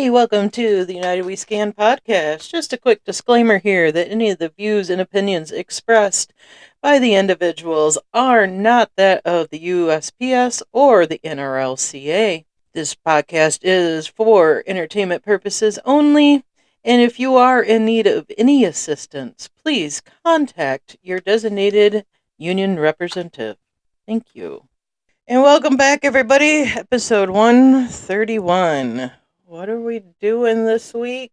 Hey, welcome to the United We Scan podcast. Just a quick disclaimer here that any of the views and opinions expressed by the individuals are not that of the USPS or the NRLCA. This podcast is for entertainment purposes only, and if you are in need of any assistance, please contact your designated union representative. Thank you. And welcome back, everybody. Episode 131. What are we doing this week?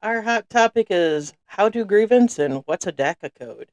Our hot topic is how to grievance and what's a Daca code.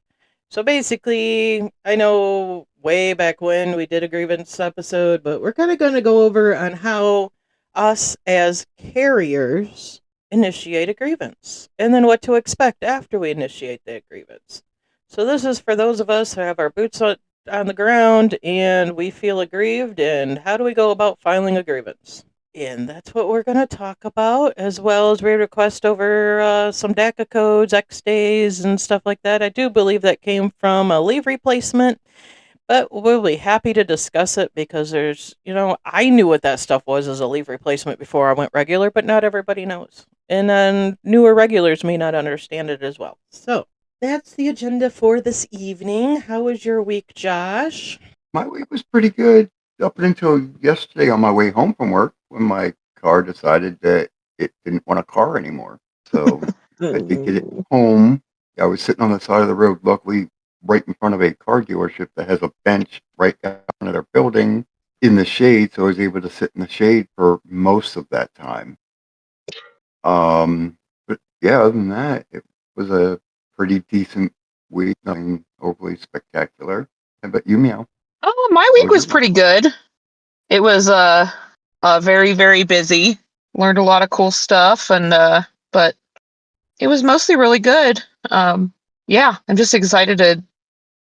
So basically, I know way back when we did a grievance episode, but we're kind of going to go over on how us as carriers initiate a grievance and then what to expect after we initiate that grievance. So this is for those of us who have our boots on the ground and we feel aggrieved, and how do we go about filing a grievance? And that's what we're going to talk about, as well as we request over some Daca codes, X days, and stuff like that. I do believe that came from a leave replacement, but we'll be happy to discuss it because I knew what that stuff was as a leave replacement before I went regular, but not everybody knows. And then newer regulars may not understand it as well. So that's the agenda for this evening. How was your week, Josh? My week was pretty good up until yesterday on my way home from work when my car decided that it didn't want a car anymore. So I had to get it home. I was sitting on the side of the road, luckily right in front of a car dealership that has a bench right out in front of their building in the shade. So I was able to sit in the shade for most of that time. But yeah, other than that, it was a pretty decent week, nothing overly spectacular. How about you, Meow? Oh, my How week was your was week? pretty good. It was very, very busy. Learned a lot of cool stuff, and but it was mostly really good. Yeah, I'm just excited to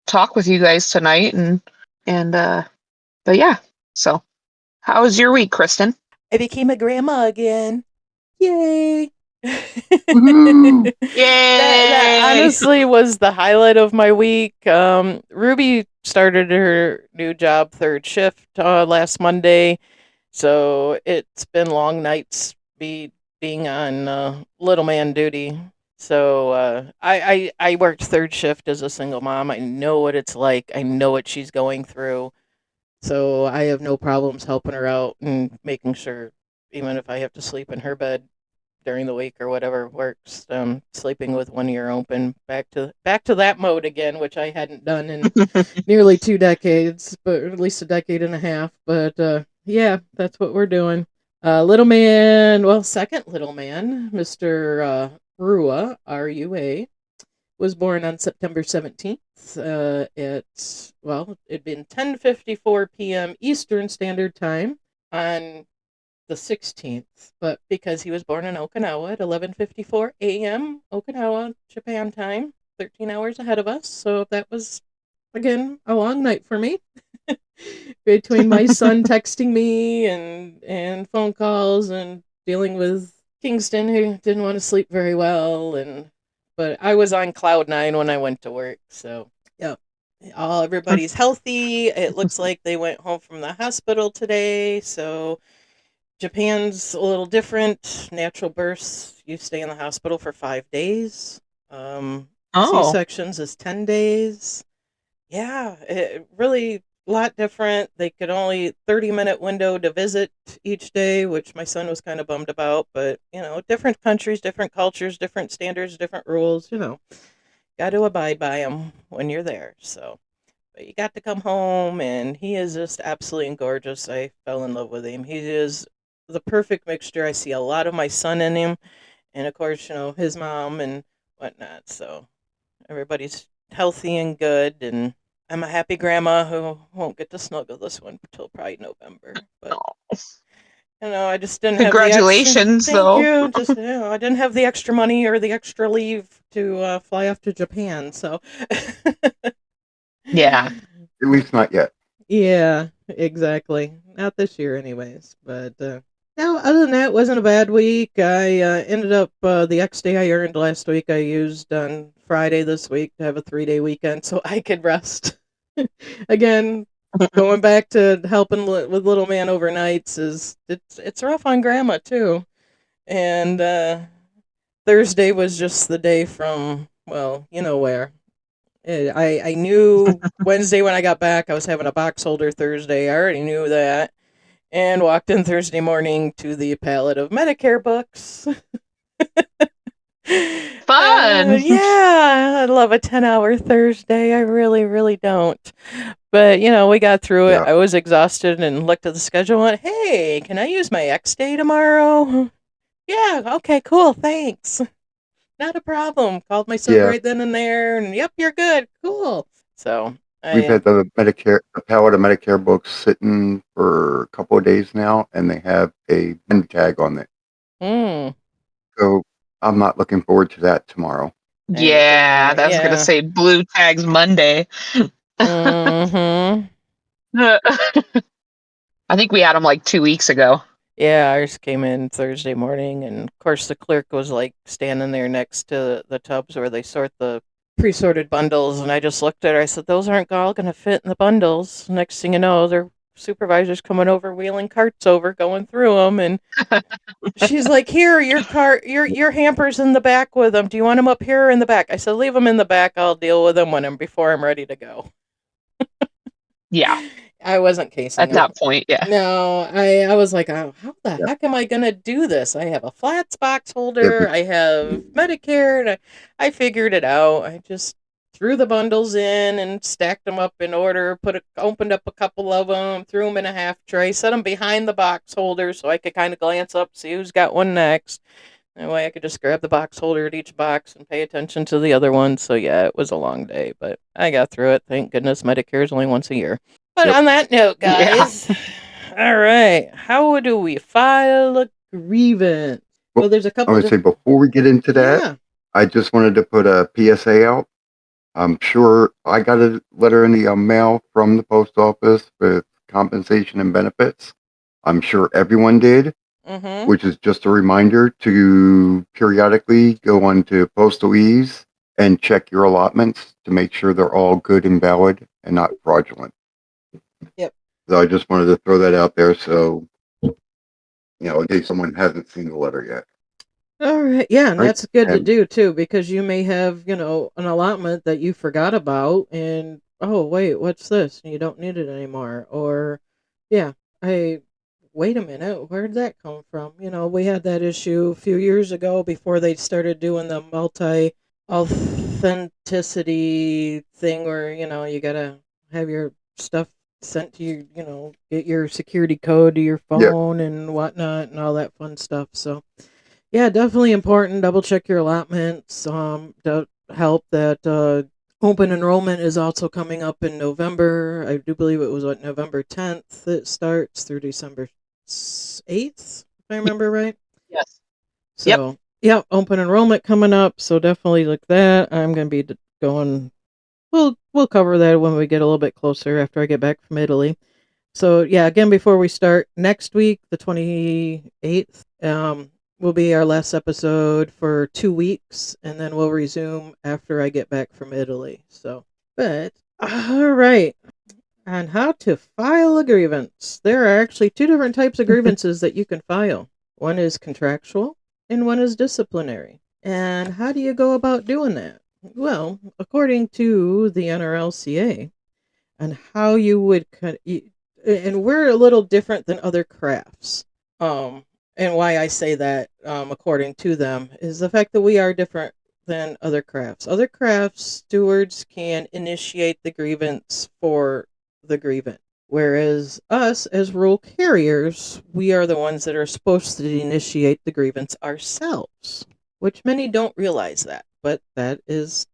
talk with you guys tonight, and but yeah. So, how was your week, Kristen? I became a grandma again. Yay! Woohoo! That Yay! honestly was the highlight of my week. Ruby started her new job third shift last Monday, so it's been long nights being on little man duty. So I worked third shift as a single mom. I know what it's like. I know what she's going through. So I have no problems helping her out and making sure, even if I have to sleep in her bed during the week or whatever works, sleeping with one ear open, back to that mode again, which I hadn't done in nearly 2 decades, but at least a decade and a half. But yeah, that's what we're doing. Little man, well, second little man, Mr. Rua, RUA, was born on September 17th it'd been 10:54 p.m. Eastern Standard Time on the 16th, but because he was born in Okinawa at 11:54 a.m. Okinawa, Japan time, 13 hours ahead of us. So that was again a long night for me. Between my son texting me and phone calls and dealing with Kingston who didn't want to sleep very well, and but I was on cloud nine when I went to work. So yeah, everybody's healthy. It looks like they went home from the hospital today. So Japan's a little different. Natural births, you stay in the hospital for 5 days. C Oh, sections is 10 days. Yeah, it really a lot different. They could only 30-minute window to visit each day, which my son was kind of bummed about. But different countries, different cultures, different standards, different rules. Got to abide by them when you're there. So, but you got to come home, and he is just absolutely gorgeous. I fell in love with him. He is the perfect mixture. I see a lot of my son in him, and of course, his mom and whatnot. So everybody's healthy and good, and I'm a happy grandma who won't get to snuggle this one until probably November. But I just didn't have the extra. congratulations, Thank though. you. Just I didn't have the extra money or the extra leave to fly off to Japan. So Yeah. At least not yet. yeah, exactly. Not this year, anyways. But no, other than that, it wasn't a bad week. I ended up the X day I earned last week. I used on Friday this week to have a 3-day weekend, so I could rest. Again, going back to helping with little man overnights it's rough on grandma too. And Thursday was just the day from, well, you know where. I knew Wednesday when I got back I was having a box holder Thursday. I already knew that. And walked in Thursday morning to the pallet of Medicare books. Fun. Yeah, I love a 10-hour Thursday. I really, really don't. But, we got through it. Yeah, I was exhausted and looked at the schedule and went, hey, can I use my X day tomorrow? Yeah, okay, cool, thanks. Not a problem. Called my son yeah. right then and there, and yep, you're good. Cool. So, We've I, had the pallet of Medicare books sitting for a couple of days now, and they have a bin tag on it. mm, So I'm not looking forward to that tomorrow. neither am Yeah, I. that's gonna Yeah. say blue tags Monday. Mm-hmm. I think we had them like 2 weeks ago. Yeah, ours came in Thursday morning, and of course the clerk was like standing there next to the tubs where they sort the pre-sorted bundles, and I just looked at her. I said, "Those aren't all going to fit in the bundles." Next thing you know, their supervisor's coming over, wheeling carts over, going through them, and she's like, "Here, your cart, your hampers in the back with them. Do you want them up here or in the back?" I said, "Leave them in the back. I'll deal with them before I'm ready to go." Yeah, I wasn't casing at them. that point, yeah. No, I was like, oh, how the Yeah, heck am I gonna do this? I have a flats box yeah, holder, I have Medicare, and I figured it out. I just threw the bundles in and stacked them up in order. Opened up a couple of them, threw them in a half tray, set them behind the box holder so I could kind of glance up, see who's got one next. That way I could just grab the box holder at each box and pay attention to the other one. So yeah, it was a long day, but I got through it. Thank goodness Medicare is only once a year. But yep. on that note, Yeah. guys, all right, how do we file a grievance? Well, Well, there's a I couple would say different. before we get into that, Yeah. I just wanted to put a PSA out. I'm sure I got a letter in the mail from the post office with compensation and benefits. I'm sure everyone did, Mm-hmm. which is just a reminder to periodically go onto Postal Ease and check your allotments to make sure they're all good and valid and not fraudulent. Yep. So I just wanted to throw that out there so, in case someone hasn't seen the letter yet. All right. Yeah, and Right? that's good to And do too, because you may have, an allotment that you forgot about, and oh wait, what's this? And you don't need it anymore. Or, yeah, I wait a minute, where did that come from? We had that issue a few years ago before they started doing the multi authenticity thing, where you gotta have your stuff sent to you. Get your security code to your yeah, phone and whatnot, and all that fun stuff. So. Yeah, definitely important. Double check your allotments. To help that open enrollment is also coming up in November. I do believe it was November 10th it starts through December 8th, if I remember right. Yes. Yep. So, yeah, open enrollment coming up. So definitely look that. I'm going to be going. We'll cover that when we get a little bit closer after I get back from Italy. So yeah, again, before we start next week, the 28th, will be our last episode for 2 weeks, and then we'll resume after I get back from Italy. So, but all right, on how to file a grievance. There are actually two different types of grievances that you can file. One is contractual, and one is disciplinary. And how do you go about doing that? Well, according to the NRLCA, and how you would and we're a little different than other crafts. And why I say that, according to them, is the fact that we are different than other crafts. Other crafts, stewards can initiate the grievance for the grievant, whereas us, as rural carriers, we are the ones that are supposed to initiate the grievance ourselves, which many don't realize that, but that is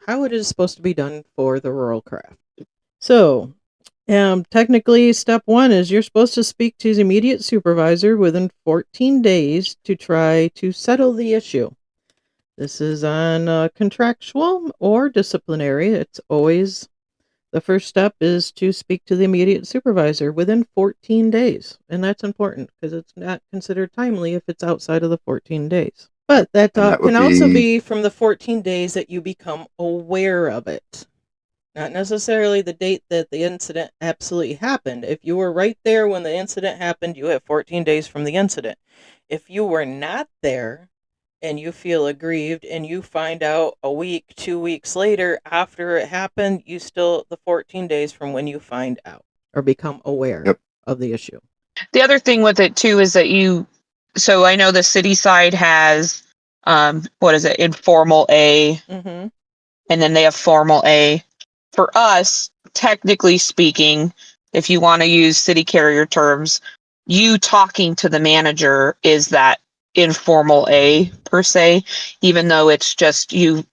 how it is supposed to be done for the rural craft. So, technically, step one is you're supposed to speak to his immediate supervisor within 14 days to try to settle the issue. This is on contractual or disciplinary. It's always the first step is to speak to the immediate supervisor within 14 days. And that's important because it's not considered timely if it's outside of the 14 days. But that and that would can also be, be from the 14 days that you become aware of it. Not necessarily the date that the incident absolutely happened. If you were right there when the incident happened, you have 14 days from the incident. If you were not there and you feel aggrieved and you find out a week, 2 weeks later after it happened, you still the 14 days from when you find out or become aware Yep. of the issue. The other thing with it too is that so I know the city side has, what is it, informal A, Mm-hmm. and then they have formal A. For us, technically speaking, if you want to use city carrier terms, you talking to the manager is that informal A per se, even though it's just you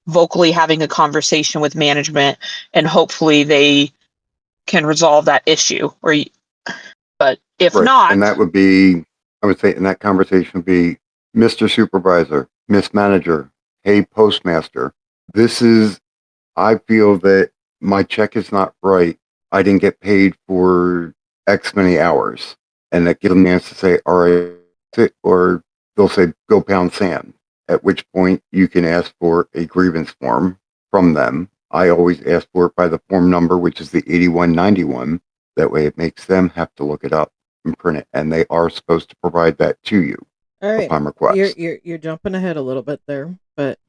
vocally having a conversation with management and hopefully they can resolve that issue. But if Right. not, And that would be, I would say, in that conversation would be Mr. Supervisor, Miss Manager, hey, Postmaster. This is, I feel that my check is not right. I didn't get paid for X many hours. And that gives them a chance to say, all right, or they'll say, go pound sand, at which point you can ask for a grievance form from them. I always ask for it by the form number, which is the 8191. That way it makes them have to look it up and print it. And they are supposed to provide that to you All right. upon request. You're jumping ahead a little bit there, but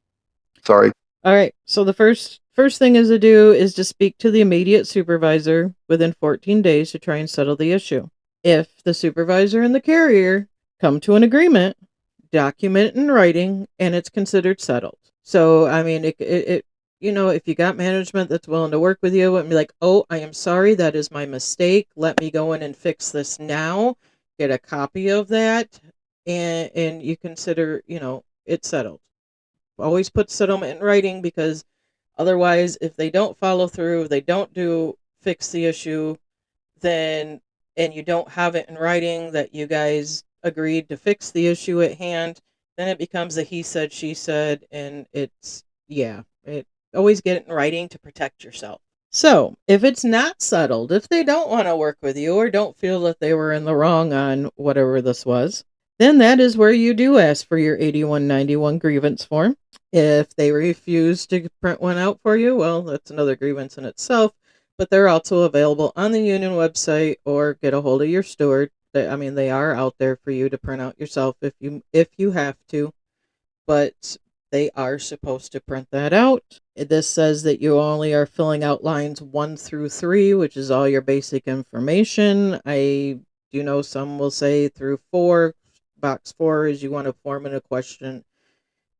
Sorry. all right. So the first thing is to do is to speak to the immediate supervisor within 14 days to try and settle the issue. If the supervisor and the carrier come to an agreement, document it in writing, and it's considered settled. So I mean, it if you got management that's willing to work with you and be like, oh, I am sorry, that is my mistake. Let me go in and fix this now. Get a copy of that, and you consider it settled. Always put settlement in writing, because otherwise, if they don't follow through, they don't fix the issue, then and you don't have it in writing that you guys agreed to fix the issue at hand, then it becomes a he said, she said, and it always get it in writing to protect yourself. So, if it's not settled, if they don't want to work with you or don't feel that they were in the wrong on whatever this was, then that is where you do ask for your 8191 grievance form. If they refuse to print one out for you, well, that's another grievance in itself, but they're also available on the union website, or get a hold of your steward. They are out there for you to print out yourself if you have to, but they are supposed to print that out. This says that you only are filling out lines 1 through 3, which is all your basic information. I do know some will say through 4. Box 4 is you want to form in a question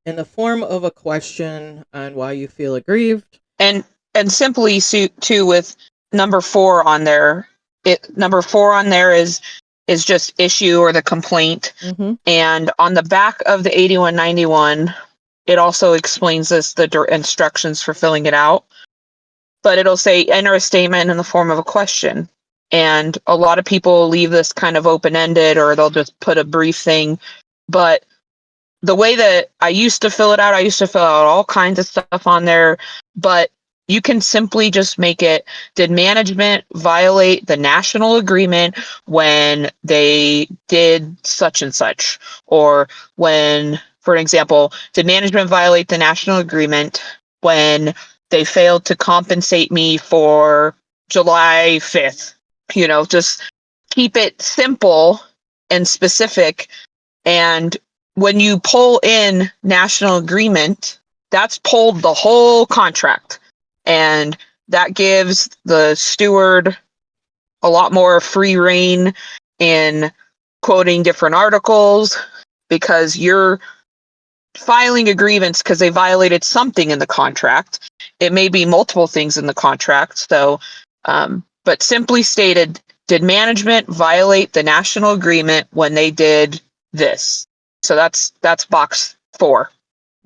in the form of a question on why you feel aggrieved. and simply too with number 4 on there, number 4 on there is just issue or the complaint. Mm-hmm. And on the back of the 8191, it also explains the instructions for filling it out, but it'll say enter a statement in the form of a question. And a lot of people leave this kind of open-ended, or they'll just put a brief thing. But the way that I used to fill it out, I used to fill out all kinds of stuff on there, but you can simply just make it, did management violate the national agreement when they did such and such? Or when, for example, did management violate the national agreement when they failed to compensate me for July 5th? Just keep it simple and specific. And when you pull in national agreement, that's pulled the whole contract. And that gives the steward a lot more free reign in quoting different articles, because you're filing a grievance because they violated something in the contract. It may be multiple things in the contract. So, but simply stated, did management violate the national agreement when they did this? So that's box 4.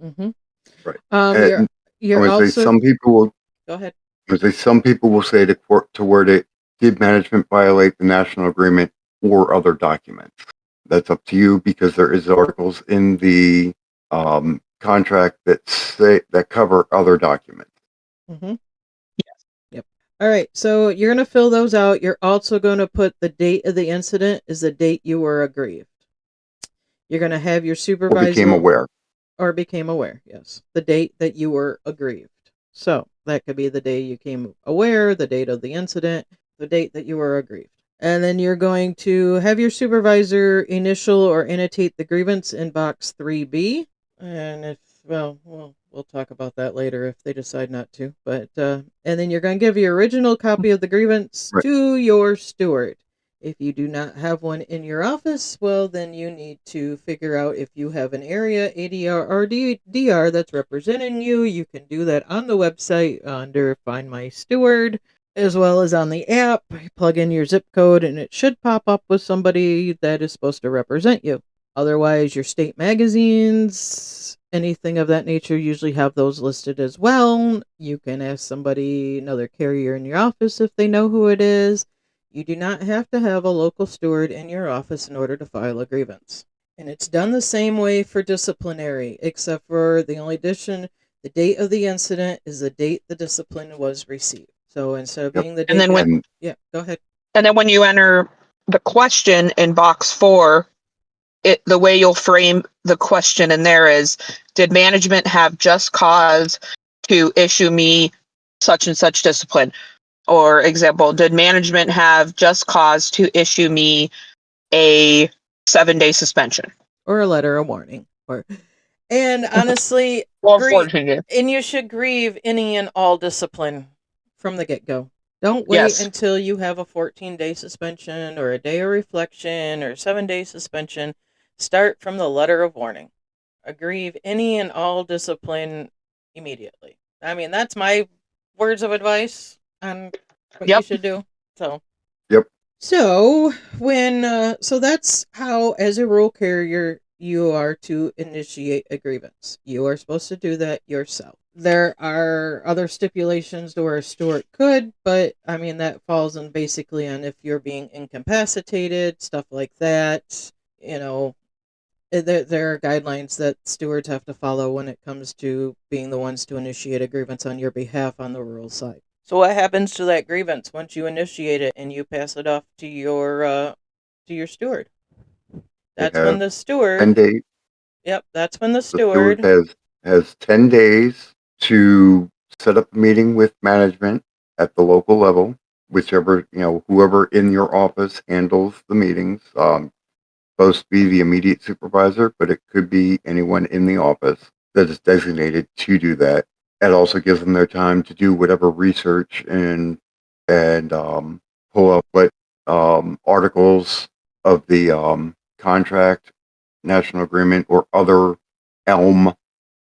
Mm-hmm. Right. You're I'm you're going to say also some people will. Go ahead. I'm going to say some people will say to word it, did management violate the national agreement or other documents? That's up to you, because there is articles in the contract that cover other documents. Mm-hmm. Yep. All right. So you're going to fill those out. You're also going to put the date of the incident is the date you were aggrieved. You're going to have your Or supervisor became aware. or became aware. Yes. The date that you were aggrieved. So that could be the day you came aware, the date of the incident, the date that you were aggrieved. And then you're going to have your supervisor initial or annotate the grievance in box 3B. And if, well, we'll talk about that later if they decide not to. But, and then you're going to give your original copy of the grievance Right. to your steward. If you do not have one in your office, well, then you need to figure out if you have an area ADR or DR that's representing you. You can do that on the website under Find My Steward, as well as on the app. You plug in your zip code and it should pop up with somebody that is supposed to represent you. Otherwise, your state magazines, anything of that nature, usually have those listed as well. You can ask somebody, another carrier in your office, if they know who it is. You do not have to have a local steward in your office in order to file a grievance. And it's done the same way for disciplinary, except for the only addition, the date of the incident is the date the discipline was received. So instead of Yep. being the And date, then when yeah, go ahead. and then when you enter the question in box 4, the way you'll frame the question in there is, did management have just cause to issue me such and such discipline? Or example, did management have just cause to issue me a 7-day suspension? Or a letter of warning. And honestly, Or 14 days. and you should grieve any and all discipline from the get-go. Don't wait Yes. until you have a 14-day suspension or a day of reflection or 7-day suspension. Start from the letter of warning. Grieve any and all discipline immediately. I mean, that's my words of advice on what you Yep. should do. So, Yep. So so that's how, as a rural carrier, you are to initiate a grievance. You are supposed to do that yourself. There are other stipulations to where a steward could, but I mean that falls on basically on if you're being incapacitated, stuff like that. You know, there are guidelines that stewards have to follow when it comes to being the ones to initiate a grievance on your behalf on the rural side. So what happens to that grievance once you initiate it and you pass it off to your steward? They That's when have the 10 steward. days. Yep, that's when the The steward steward. has 10 days to set up a meeting with management at the local level, whichever, whoever in your office handles the meetings. Supposed to be the immediate supervisor, but it could be anyone in the office that is designated to do that. It also gives them their time to do whatever research and pull up what articles of the contract, national agreement, or other ELM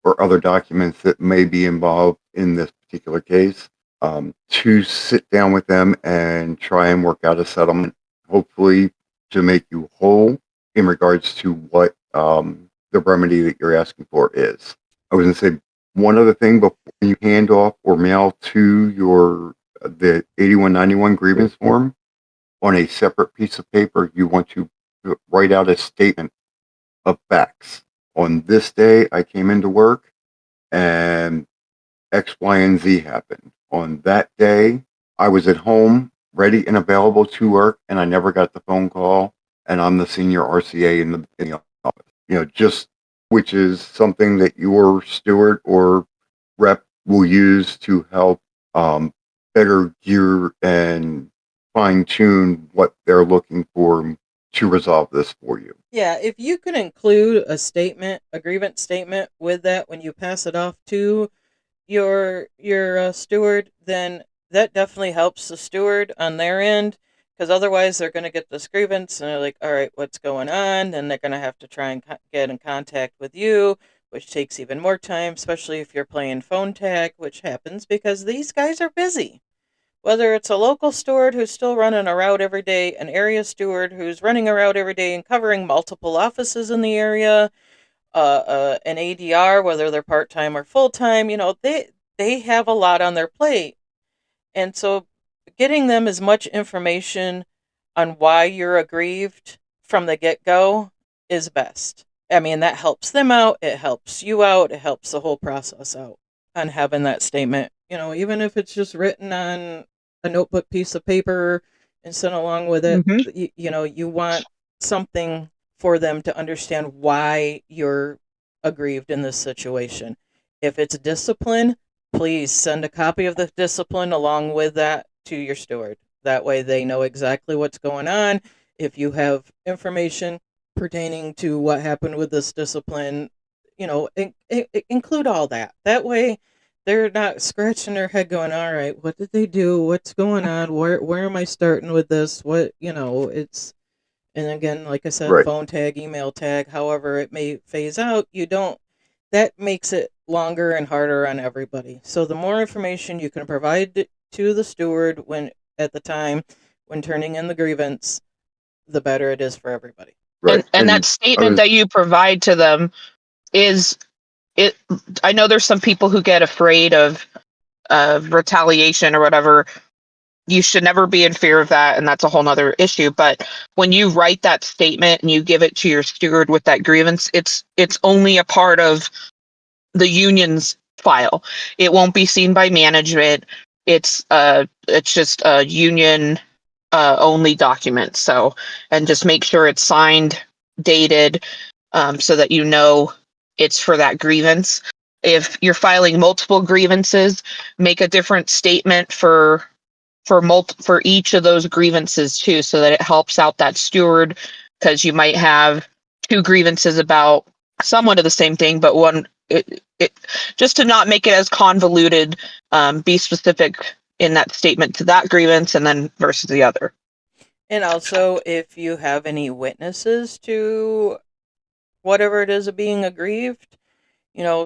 or other documents that may be involved in this particular case, to sit down with them and try and work out a settlement, hopefully to make you whole in regards to what the remedy that you're asking for is. I was going to say one other thing before you hand off or mail to the 8191 grievance form. On a separate piece of paper, you want to write out a statement of facts. On this day, I came into work and X, Y, and Z happened. On that day, I was at home, ready and available to work, and I never got the phone call. And I'm the senior RCA in the office. Just which is something that your steward or rep will use to help better gear and fine tune what they're looking for to resolve this for you. Yeah, if you can include a grievance statement with that when you pass it off to your steward, then that definitely helps the steward on their end. Because otherwise, they're going to get this grievance and they're like, all right, what's going on? Then they're going to have to try and get in contact with you, which takes even more time, especially if you're playing phone tag, which happens because these guys are busy. Whether it's a local steward who's still running a route every day, an area steward who's running a route every day and covering multiple offices in the area, an ADR, whether they're part time or full time, they have a lot on their plate, and so getting them as much information on why you're aggrieved from the get go is best. I mean, that helps them out. It helps you out. It helps the whole process out on having that statement. Even if it's just written on a notebook piece of paper and sent along with it, Mm-hmm. you want something for them to understand why you're aggrieved in this situation. If it's discipline, please send a copy of the discipline along with that to your steward. That way they know exactly what's going on. If you have information pertaining to what happened with this discipline, include all that. That way they're not scratching their head going, all right, what did they do? What's going on? Where am I starting with this? It's, and again, like I said, Right. phone tag, email tag, however it may phase out, that makes it longer and harder on everybody. So the more information you can provide to the steward at the time when turning in the grievance, the better it is for everybody. Right. And that And I statement was that you provide to them is it. I know there's some people who get afraid of retaliation or whatever. You should never be in fear of that, and that's a whole nother issue. But when you write that statement and you give it to your steward with that grievance, it's only a part of the union's file. It won't be seen by management. It's just a union only document. So, and just make sure it's signed, dated, so that you know it's for that grievance. If you're filing multiple grievances, make a different statement for each of those grievances too, so that it helps out that steward, because you might have two grievances about somewhat of the same thing, but it just to not make it as convoluted. Be specific in that statement to that grievance and then versus the other. And also, if you have any witnesses to whatever it is of being aggrieved,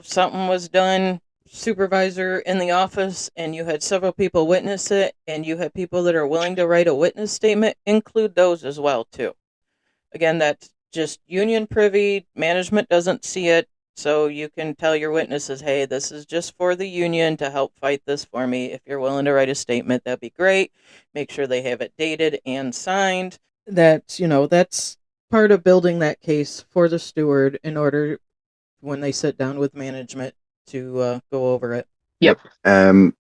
something was done, supervisor in the office, and you had several people witness it, and you have people that are willing to write a witness statement, include those as well, too. Again, that's just union privy. Management doesn't see it, so you can tell your witnesses, hey, this is just for the union to help fight this for me. If you're willing to write a statement, that'd be great. Make sure they have it dated and signed. That's part of building that case for the steward in order when they sit down with management to go over it. Yep. I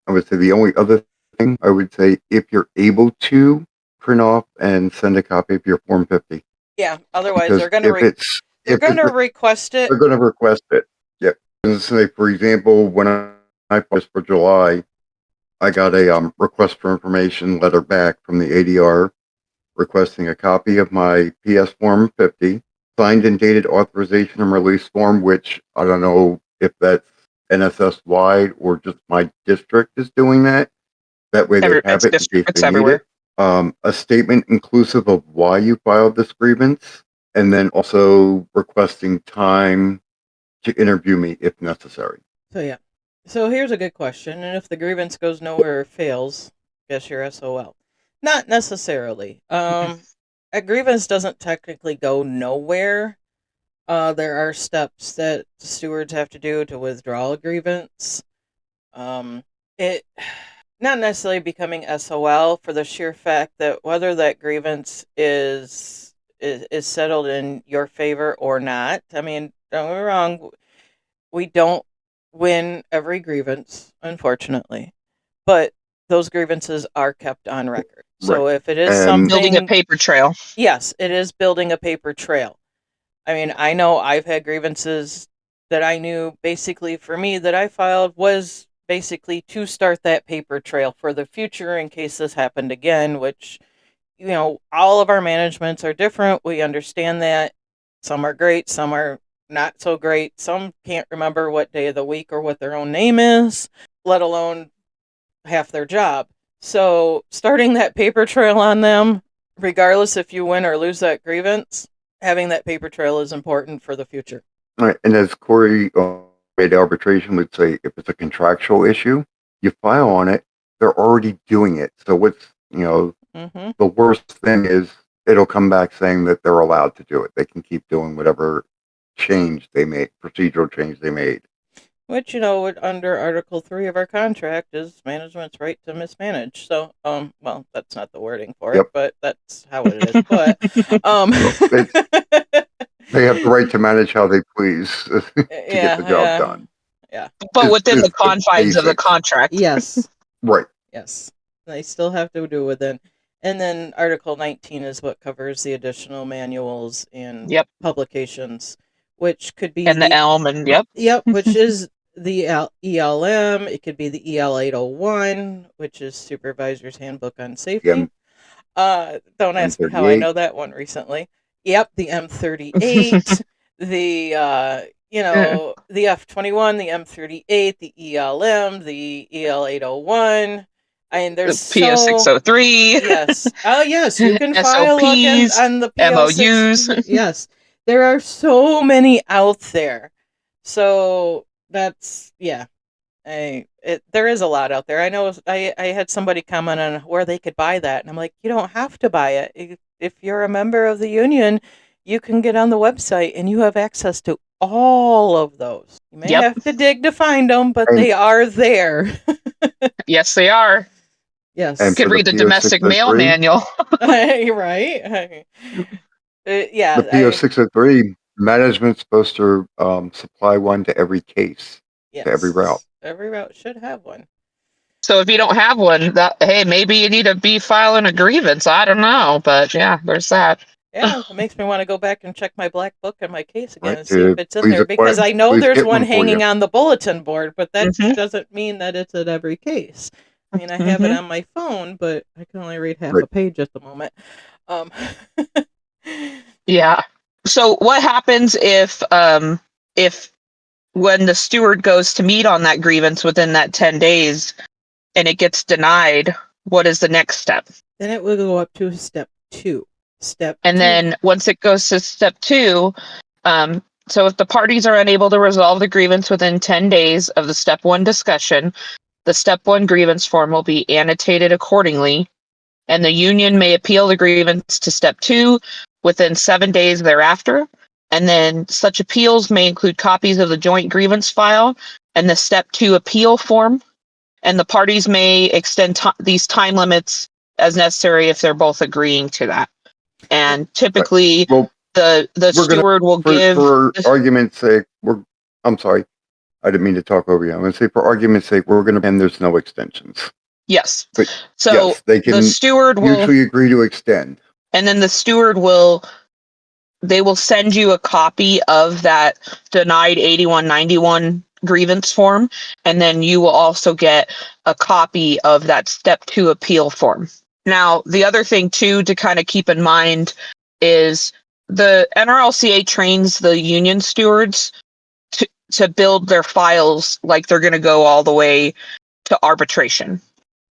would say the only other thing I would say, if you're able to print off and send a copy of your Form 50. Yeah. Otherwise, Because they're going to request it. they're going to request it. Yeah. And say, for example, when I filed for July, I got a request for information letter back from the ADR requesting a copy of my PS Form 50, signed and dated authorization and release form, which I don't know if that's NSS wide or just my district is doing that. That way they have it in case It's they need everywhere. it. A statement inclusive of why you filed this grievance, and then also requesting time to interview me if necessary. So yeah. So here's a good question. And if the grievance goes nowhere or fails, guess you're SOL. Not necessarily. A grievance doesn't technically go nowhere. There are steps that stewards have to do to withdraw a grievance. It not necessarily becoming SOL for the sheer fact that whether that grievance is settled in your favor or not. I mean, don't get me wrong, we don't win every grievance, unfortunately, but those grievances are kept on record. So if it is building a something, paper trail. yes, it is building a paper trail. I mean, I know I've had grievances that I knew basically for me that I filed was basically to start that paper trail for the future in case this happened again, which, all of our managements are different. We understand that. Some are great, some are not so great. Some can't remember what day of the week or what their own name is, let alone half their job. So starting that paper trail on them, regardless if you win or lose that grievance, having that paper trail is important for the future. All right. And as Corey made arbitration would say, if it's a contractual issue, you file on it, they're already doing it. So what's, the worst thing is it'll come back saying that they're allowed to do it. They can keep doing whatever change they made, procedural change they made. Which, under Article 3 of our contract is management's right to mismanage. So, well, that's not the wording for it, but that's how it is. But, they have the right to manage how they please to get the job done. Yeah. But within the confines of the contract. Yes. Right. Yes. They still have to do within. And then Article 19 is what covers the additional manuals and publications, which could be and the ELM and Yep, which is the ELM. It could be the EL 801, which is Supervisor's Handbook on Safety. Don't ask me how I M38. know that one recently. Yep, the M38, the the F21, the M38, the ELM, the EL 801. I mean, there's PO so 603, yes. Oh, yes, you can file login SOPs, on the PL6. MOUs. Yes, there are so many out there. So that's yeah. There is a lot out there. I know I had somebody comment on where they could buy that, and I'm like, you don't have to buy it. If you're a member of the union, you can get on the website and you have access to all of those. You may Yep. have to dig to find them, but And they are there. Yes, they are. Yes. You and could for the read the domestic mail PO603, manual. Right? the Yeah, PO603 management's supposed to supply one to every case, to every route. yes. Every route should have one. So if you don't have one, hey, maybe you need to be filing a grievance. I don't know, but yeah, there's that. Yeah, it makes me want to go back and check my black book and my case again Right? and see if it's in there because I know Please there's get one one for you. hanging on the bulletin board, but that Mm-hmm. doesn't mean that it's at every case. I mean, I have it Mm-hmm. on my phone, but I can only read half Right. a page at the moment. Yeah. So what happens if when the steward goes to meet on that grievance within that 10 days and it gets denied, what is the next step? Then it will go up to step 2. And then once it goes to step 2, so if the parties are unable to resolve the grievance within 10 days of the step 1 discussion, the step 1 grievance form will be annotated accordingly, and the union may appeal the grievance to step 2 within 7 days thereafter. And then such appeals may include copies of the joint grievance file and the step 2 appeal form. And the parties may extend these time limits as necessary if they're both agreeing to that. And typically, Well, the steward will give. For argument's sake, I'm sorry, I didn't mean to talk over you. I'm going to say for argument's sake, we're going to pretend there's no extensions. Yes. But So yes, they can the steward will mutually agree to extend. And then the steward they will send you a copy of that denied 8191 grievance form, and then you will also get a copy of that step 2 appeal form. Now, the other thing too to kind of keep in mind is the NRLCA trains the union stewards to build their files like they're going to go all the way to arbitration.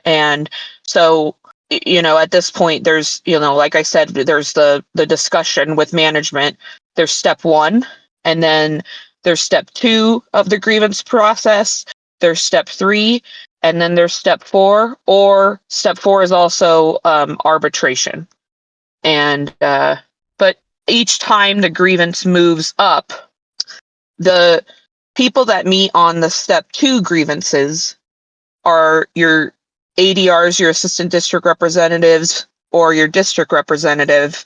And so, at this point, there's, like I said, there's the discussion with management. There's step 1, and then there's step 2 of the grievance process. There's step 3, and then there's step 4, or step 4 is also arbitration. And, but each time the grievance moves up, the people that meet on the step 2 grievances are your ADRs, your assistant district representatives, or your district representative,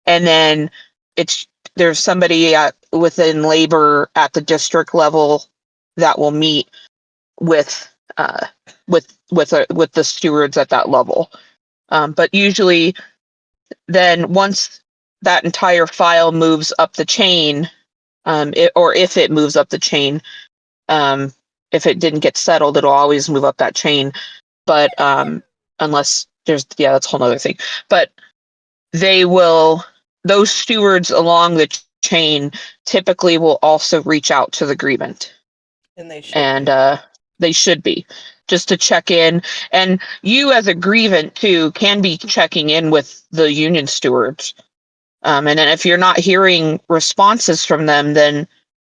and then there's somebody within labor at the district level that will meet with the stewards at that level. But usually, then once that entire file moves up the chain, if it moves up the chain, if it didn't get settled, it'll always move up that chain. But unless that's a whole other thing. But those stewards along the chain typically will also reach out to the grievant. And they should they should be, just to check in. And you as a grievant too can be checking in with the union stewards. And then if you're not hearing responses from them, then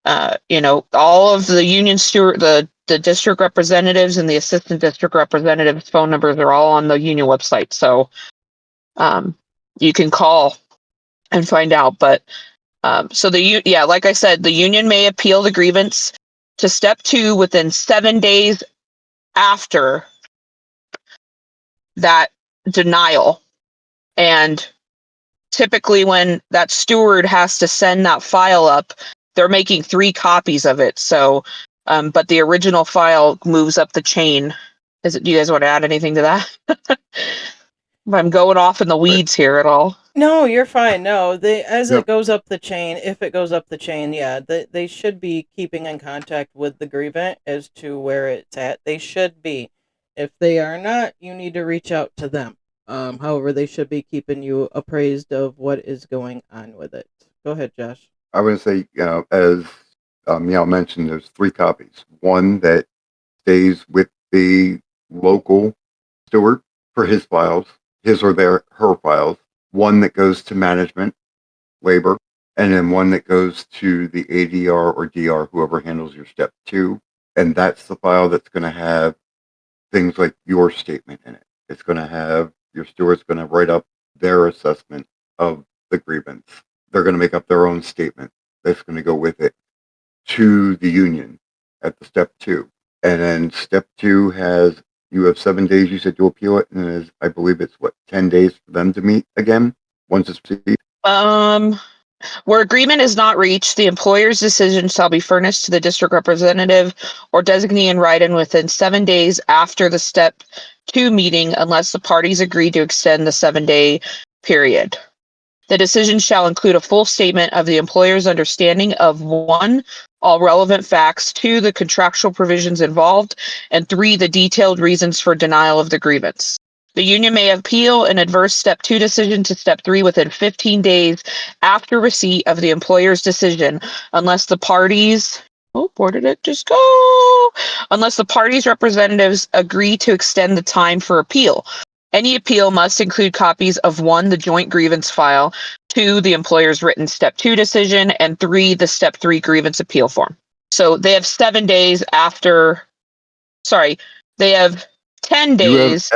all of the union steward, the district representatives and the assistant district representatives' phone numbers are all on the union website. So you can call and find out. But so like I said, the union may appeal the grievance to step 2 within 7 days after that denial. And typically when that steward has to send that file up, they're making 3 copies of it. So, but the original file moves up the chain. Do you guys want to add anything to that? I'm going off in the weeds here at all. No, you're fine. No, as Yep. it goes up the chain, if it goes up the chain, yeah, they should be keeping in contact with the grievant as to where it's at. They should be. If they are not, you need to reach out to them. However, they should be keeping you appraised of what is going on with it. Go ahead, Josh. I would say, as Meow mentioned, there's 3 copies. One that stays with the local steward for his files, his or her files. One that goes to management, labor, and then one that goes to the ADR or DR, whoever handles your step 2. And that's the file that's going to have things like your statement in it. It's going to have your steward's going to write up their assessment of the grievance. They're going to make up their own statement that's going to go with it to the union at the step 2. And then step 2 you have 7 days, you said, to appeal it, and I believe it's 10 days for them to meet again once it's received. Where agreement is not reached, the employer's decision shall be furnished to the district representative or designee in writing within 7 days after the step 2 meeting, unless the parties agree to extend the 7-day period. The decision shall include a full statement of the employer's understanding of 1, all relevant facts, 2, the contractual provisions involved, and 3, the detailed reasons for denial of the grievance. The union may appeal an adverse step 2 decision to step 3 within 15 days after receipt of the employer's decision, unless the parties where did it just go? Unless the parties' representatives agree to extend the time for appeal. Any appeal must include copies of 1, the joint grievance file, 2, the employer's written step 2 decision, and 3, the step 3 grievance appeal form. So they have 7 days after, they have 10 days.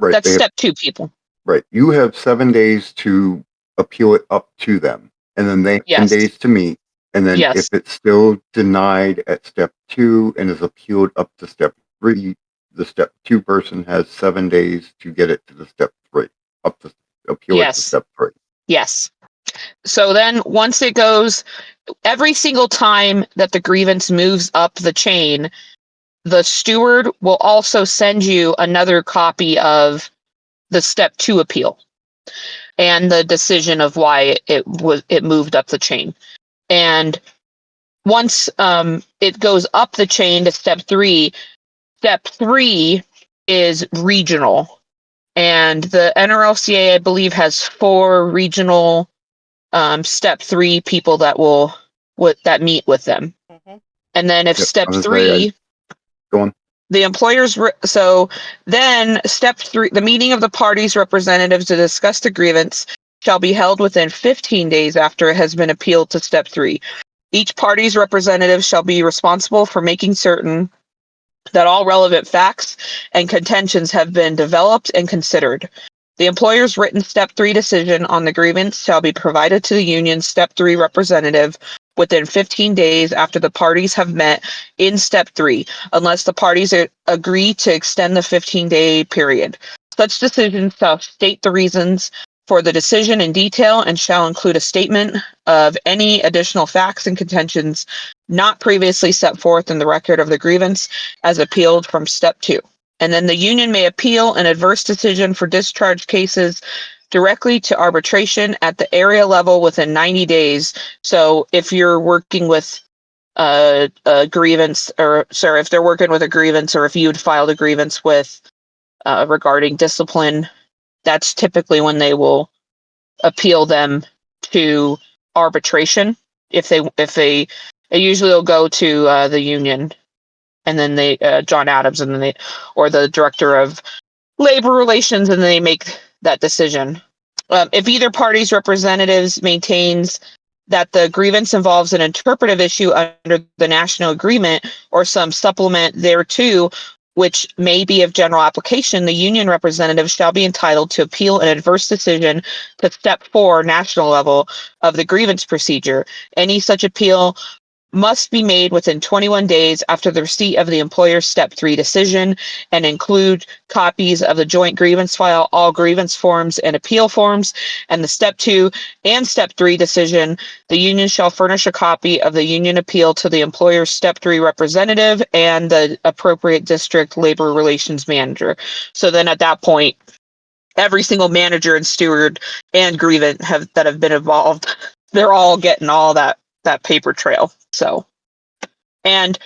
Right. That's step 2 people. Right. You have 7 days to appeal it up to them, and then they have 10 days to meet. And then if it's still denied at step 2 and is appealed up to step 3, the step 2 person has 7 days to get it to the step 3, up to appeal it to step 3. Yes. So then once it goes, every single time that the grievance moves up the chain, the steward will also send you another copy of the step 2 appeal and the decision of why it moved up the chain. And once it goes up the chain to step 3 is regional. And the NRLCA, I believe, has 4 regional step 3 people that that meet with them. Mm-hmm. And then if step 3, go on. The employers, so then step 3, the meeting of the parties' representatives to discuss the grievance shall be held within 15 days after it has been appealed to step 3. Each party's representative shall be responsible for making certain that all relevant facts and contentions have been developed and considered. The employer's written step 3 decision on the grievance shall be provided to the union's step 3 representative within 15 days after the parties have met in step 3, unless the parties agree to extend the 15-day period. Such decisions shall state the reasons for the decision in detail and shall include a statement of any additional facts and contentions not previously set forth in the record of the grievance as appealed from step 2. And then the union may appeal an adverse decision for discharge cases directly to arbitration at the area level within 90 days. So if you're working with a grievance, if they're working with a grievance, or if you'd filed a grievance with regarding discipline, that's typically when they will appeal them to arbitration. If they usually will go to the union, and then they John Adams, and then or the director of labor relations, and then they make that decision. If either party's representatives maintains that the grievance involves an interpretive issue under the national agreement or some supplement thereto, which may be of general application, the union representative shall be entitled to appeal an adverse decision to step 4 national level of the grievance procedure. Any such appeal must be made within 21 days after the receipt of the employer's step 3 decision and include copies of the joint grievance file, all grievance forms and appeal forms, and the step 2 and step 3 decision. The union shall furnish a copy of the union appeal to the employer's step 3 representative and the appropriate district labor relations manager. So then at that point, every single manager and steward and grievant that have been involved, they're all getting all that paper trail. So, and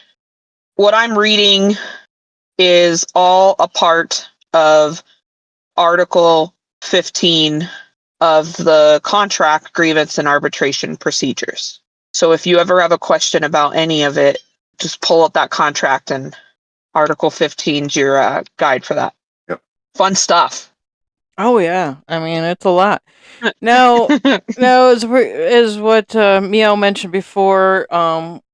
what I'm reading is all a part of Article 15 of the contract, grievance, and arbitration procedures. So if you ever have a question about any of it, just pull up that contract, and Article 15 is your guide for that. Yep. Fun stuff. Oh yeah, I mean it's a lot. Now, as what Meow mentioned before,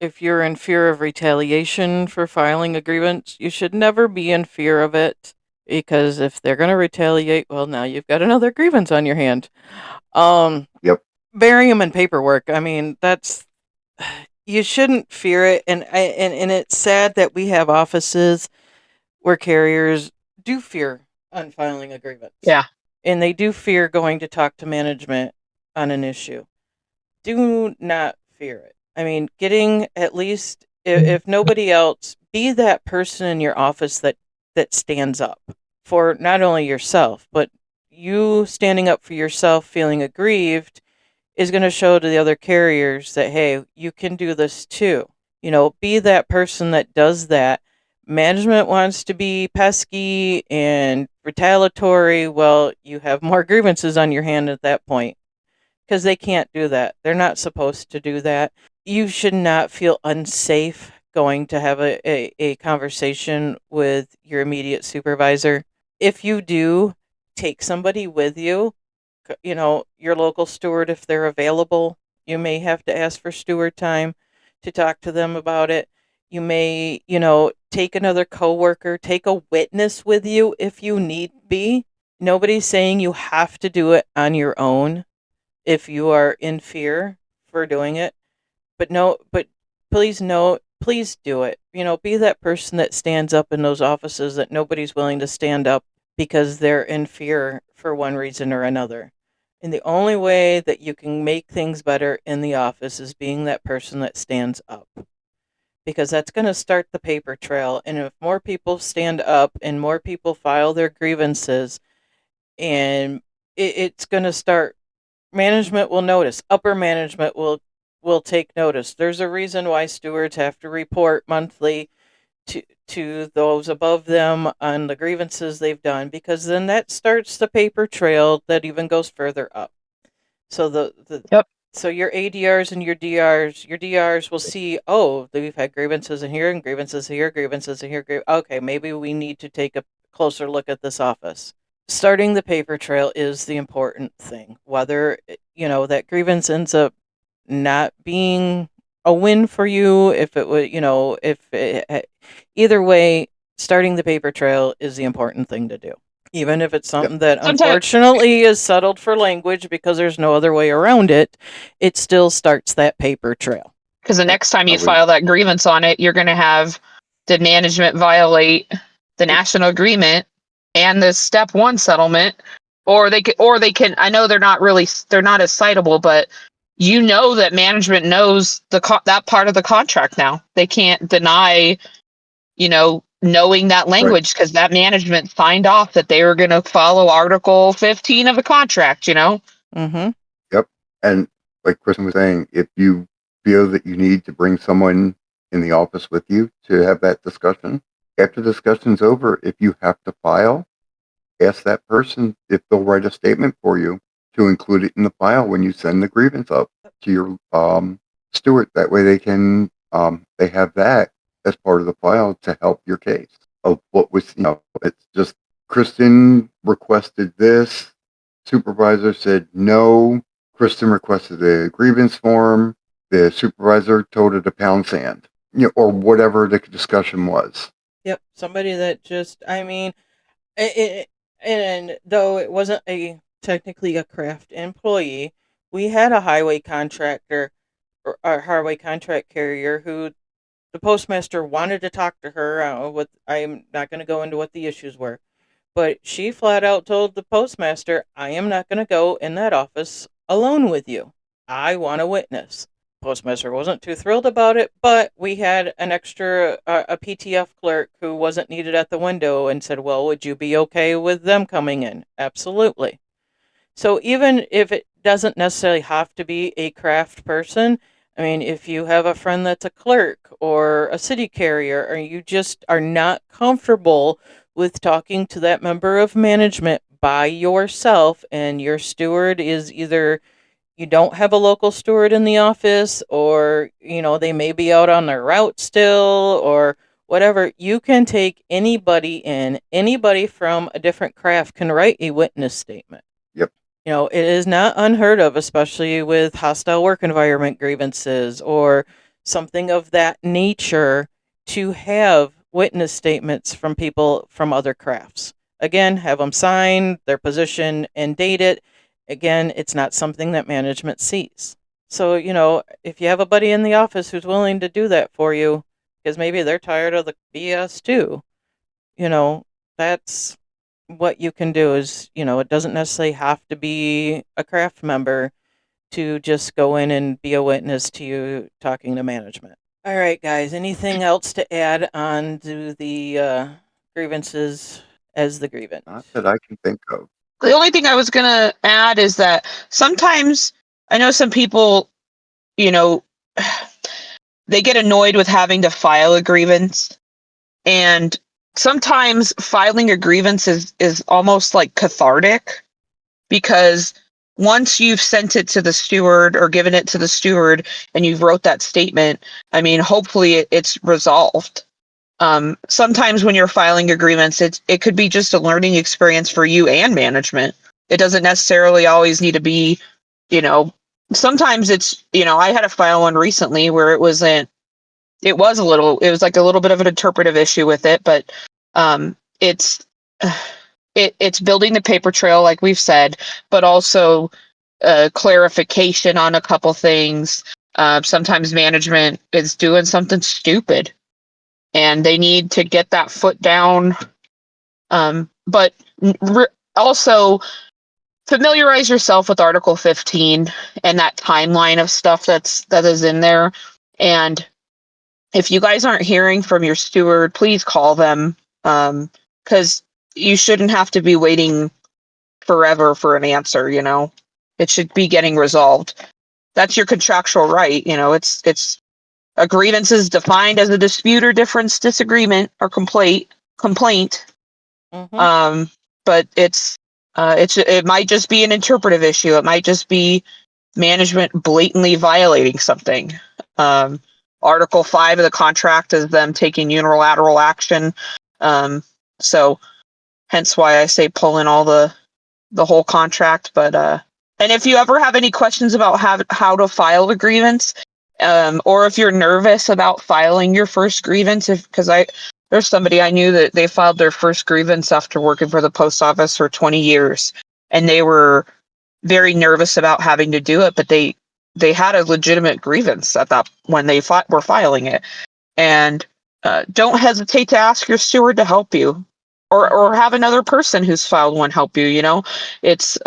if you're in fear of retaliation for filing a grievance, you should never be in fear of it, because if they're going to retaliate, well, now you've got another grievance on your hand. Yep. Burying them in paperwork. I mean, that's, you shouldn't fear it, and it's sad that we have offices where carriers do fear on filing a grievance. Yeah. And they do fear going to talk to management on an issue. Do not fear it. I mean, getting at least, if nobody else, be that person in your office that stands up for not only yourself, but you standing up for yourself, feeling aggrieved, is going to show to the other carriers that, hey, you can do this too. You know, be that person that does that. Management wants to be pesky and retaliatory. Well, you have more grievances on your hand at that point, because they can't do that. They're not supposed to do that. You should not feel unsafe going to have a conversation with your immediate supervisor. If you do, take somebody with you. You know, your local steward, if they're available. You may have to ask for steward time to talk to them about it. You may, take another coworker, take a witness with you if you need be. Nobody's saying you have to do it on your own if you are in fear for doing it. But please do it. Be that person that stands up in those offices that nobody's willing to stand up because they're in fear for one reason or another. And the only way that you can make things better in the office is being that person that stands up. Because that's going to start the paper trail. And if more people stand up and more people file their grievances, and it's going to start, management will notice. Upper management will take notice. There's a reason why stewards have to report monthly to those above them on the grievances they've done, because then that starts the paper trail that even goes further up. So Yep. So your ADRs and your DRs will see, oh, we've had grievances in here and grievances here, grievances in here. Okay, maybe we need to take a closer look at this office. Starting the paper trail is the important thing. Whether, that grievance ends up not being a win for you, if it would, either way, starting the paper trail is the important thing to do. Even if it's something that unfortunately is settled for language because there's no other way around it, it still starts that paper trail. Because the next time you file that grievance on it, you're going to have the management violate the national agreement and the step one settlement, or they can. I know they're not as citable, but that management knows that part of the contract now. They can't deny, knowing that language, because that management signed off that they were going to follow Article 15 of the contract. Mm-hmm. Yep. And like Kristen was saying, if you feel that you need to bring someone in the office with you to have that discussion, after the discussion's over, if you have to file, ask that person if they'll write a statement for you to include it in the file when you send the grievance up to your steward. That way they can they have that as part of the file to help your case of what was, it's just Kristen requested this, supervisor said no, Kristen requested a grievance form, the supervisor told her to pound sand, or whatever the discussion was. Yep, somebody that just, I mean, and though it wasn't technically a craft employee, we had a highway contractor or a highway contract carrier who the postmaster wanted to talk to her. I'm not going to go into what the issues were, but she flat out told the postmaster, I am not going to go in that office alone with you. I want a witness. postmaster wasn't too thrilled about it, but we had an extra, a PTF clerk who wasn't needed at the window and said, well, would you be okay with them coming in? Absolutely. So even if it doesn't necessarily have to be a craft person, I mean, if you have a friend that's a clerk or a city carrier, or you just are not comfortable with talking to that member of management by yourself, and your steward is either you don't have a local steward in the office, or they may be out on their route still, or whatever, you can take anybody in. Anybody from a different craft can write a witness statement. Yep. It is not unheard of, especially with hostile work environment grievances or something of that nature, to have witness statements from people from other crafts. Again, have them sign their position and date it. Again, it's not something that management sees. So, if you have a buddy in the office who's willing to do that for you, because maybe they're tired of the BS too, that's what you can do. Is, it doesn't necessarily have to be a craft member to just go in and be a witness to you talking to management. All right, guys, anything else to add on to the grievances as the grievance? Not that I can think of. The only thing I was going to add is that sometimes I know some people, they get annoyed with having to file a grievance. And sometimes filing a grievance is almost like cathartic, because once you've sent it to the steward or given it to the steward and you've wrote that statement, I mean, hopefully it's resolved. Sometimes when you're filing a grievance, it could be just a learning experience for you and management. It doesn't necessarily always need to be, sometimes it's, I had to file one recently where it was like a little bit of an interpretive issue with it, but it's it's building the paper trail, like we've said, but also clarification on a couple things. Sometimes management is doing something stupid and they need to get that foot down. But also familiarize yourself with Article 15 and that timeline of stuff that is in there. And if you guys aren't hearing from your steward, please call them, because you shouldn't have to be waiting forever for an answer. It should be getting resolved. That's your contractual right. It's a grievance is defined as a dispute or difference, disagreement, or complaint. Mm-hmm. But it might just be an interpretive issue. It might just be management blatantly violating something. Article 5 of the contract is them taking unilateral action. So hence why I say pull in all the whole contract. But and if you ever have any questions about how to file a grievance, or if you're nervous about filing your first grievance, because there's somebody I knew that they filed their first grievance after working for the post office for 20 years, and they were very nervous about having to do it, but they had a legitimate grievance at that when they were filing it. And don't hesitate to ask your steward to help you, or have another person who's filed one help you. It's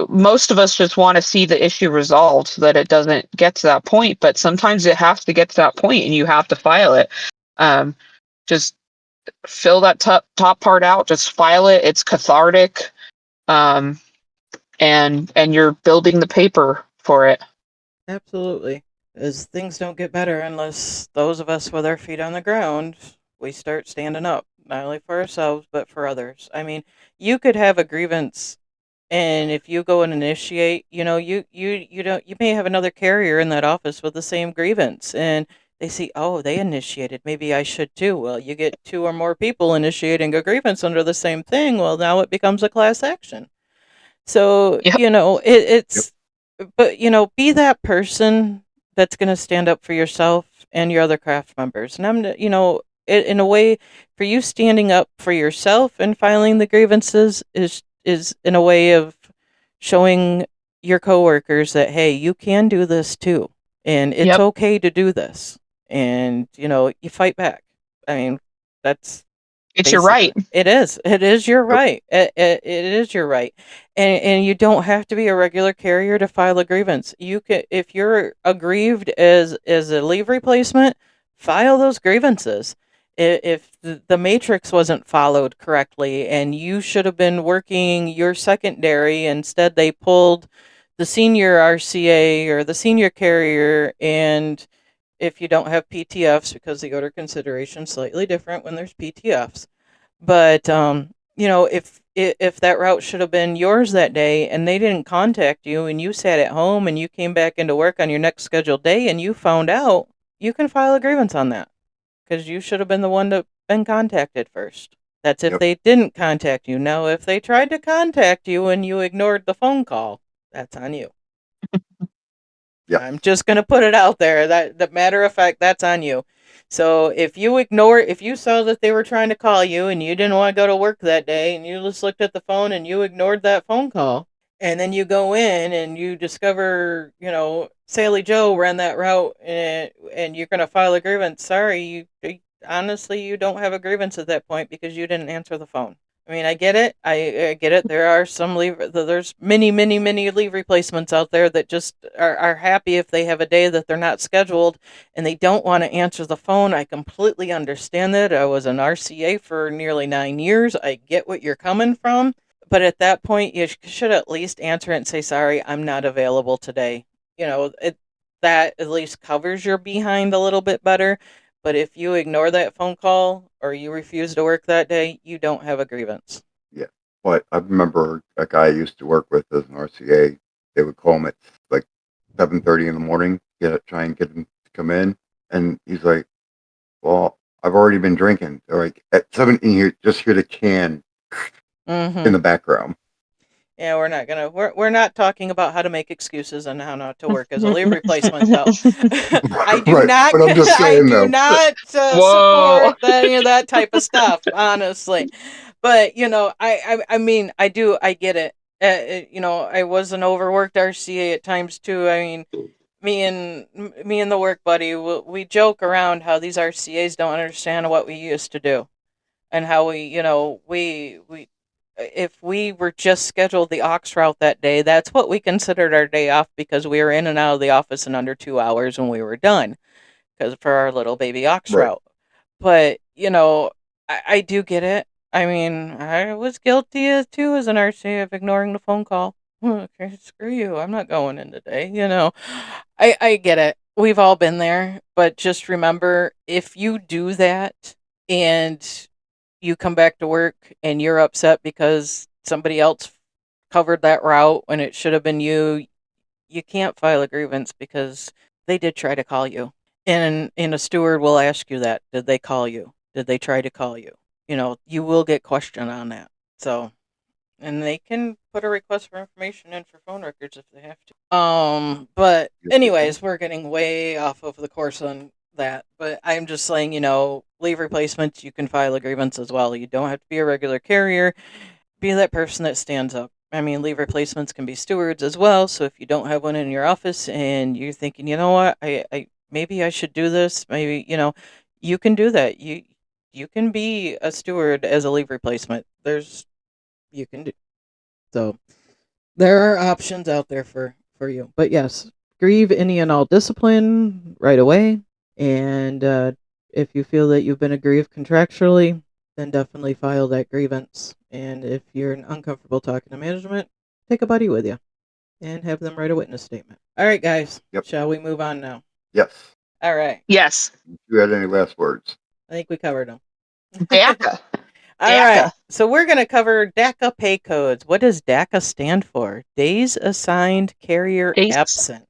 most of us just want to see the issue resolved so that it doesn't get to that point, but sometimes it has to get to that point and you have to file it. Just fill that top part out, just file it. It's cathartic. And you're building the paper for it. Absolutely. As things don't get better unless those of us with our feet on the ground, we start standing up, not only for ourselves, but for others. I mean, you could have a grievance, and if you go and initiate, you may have another carrier in that office with the same grievance, and they see, oh, they initiated, maybe I should too. Well, you get 2 or more people initiating a grievance under the same thing, well, now it becomes a class action. So, Yep. it's, but, be that person that's going to stand up for yourself and your other craft members. And in a way, for you standing up for yourself and filing the grievances is in a way of showing your coworkers that, hey, you can do this too. And it's Yep. okay to do this. And, you fight back. I mean, that's It's your right. Basically, it is. It is your right. It is your right, and you don't have to be a regular carrier to file a grievance. You can, if you're aggrieved as a leave replacement, file those grievances. If the matrix wasn't followed correctly, and you should have been working your secondary, instead they pulled the senior RCA or the senior carrier, and if you don't have PTFs, because the order consideration is slightly different when there's PTFs. But if that route should have been yours that day and they didn't contact you and you sat at home and you came back into work on your next scheduled day and you found out, you can file a grievance on that because you should have been the one to been contacted first. That's if Yep. they didn't contact you. Now, if they tried to contact you and you ignored the phone call, that's on you. Yes. I'm just going to put it out there. That matter of fact, that's on you. So if you saw that they were trying to call you and you didn't want to go to work that day and you just looked at the phone and you ignored that phone call, and then you go in and you discover, Sally Joe ran that route, and you're going to file a grievance. Sorry, honestly, you don't have a grievance at that point because you didn't answer the phone. I mean, I get it. I get it. There are there's many, many, many leave replacements out there that just are happy if they have a day that they're not scheduled and they don't want to answer the phone. I completely understand that. I was an RCA for nearly 9 years. I get what you're coming from. But at that point, you should at least answer it and say, sorry, I'm not available today. That at least covers your behind a little bit better. But if you ignore that phone call or you refuse to work that day, you don't have a grievance. Yeah. But I remember a guy I used to work with as an RCA. They would call him at like 7:30 in the morning, try and get him to come in, and he's like, "Well, I've already been drinking." They're like, "At 7, and you just hear the can in the background." Yeah, we're not talking about how to make excuses and how not to work as a leave replacement, though. I do Right. not But I'm just I saying do though. not Whoa. support any of that type of stuff, honestly. But I mean, I get it. I was an overworked RCA at times too. I mean, me and the work buddy, we joke around how these RCAs don't understand what we used to do, and how we if we were just scheduled the aux route that day, that's what we considered our day off because we were in and out of the office in under 2 hours when we were done because for our little baby aux Right. route. But I do get it. I mean, I was guilty too as an RC of ignoring the phone call. Okay, screw you. I'm not going in today. I get it. We've all been there, but just remember, if you do that and you come back to work and you're upset because somebody else covered that route when it should have been you, you can't file a grievance because they did try to call you. And a steward will ask you that. Did they call you? Did they try to call you? You will get questioned on that. So, and they can put a request for information in for phone records if they have to. But anyways, we're getting way off of the course on that. But I'm just saying, leave replacements, you can file a grievance as well. You don't have to be a regular carrier. Be that person that stands up. I mean, leave replacements can be stewards as well. So if you don't have one in your office and you're thinking, you know what, I maybe I should do this, maybe you can do that. You can be a steward as a leave replacement. You can do so. There are options out there for you. But yes, grieve any and all discipline right away. And if you feel that you've been aggrieved contractually, then definitely file that grievance. And if you're uncomfortable talking to management, take a buddy with you and have them write a witness statement. All right, guys. Yep. Shall we move on now? Yes. All right. Yes. If you had any last words? I think we covered them. Daca. All right. So we're going to cover Daca pay codes. What does Daca stand for? Days assigned carrier absent.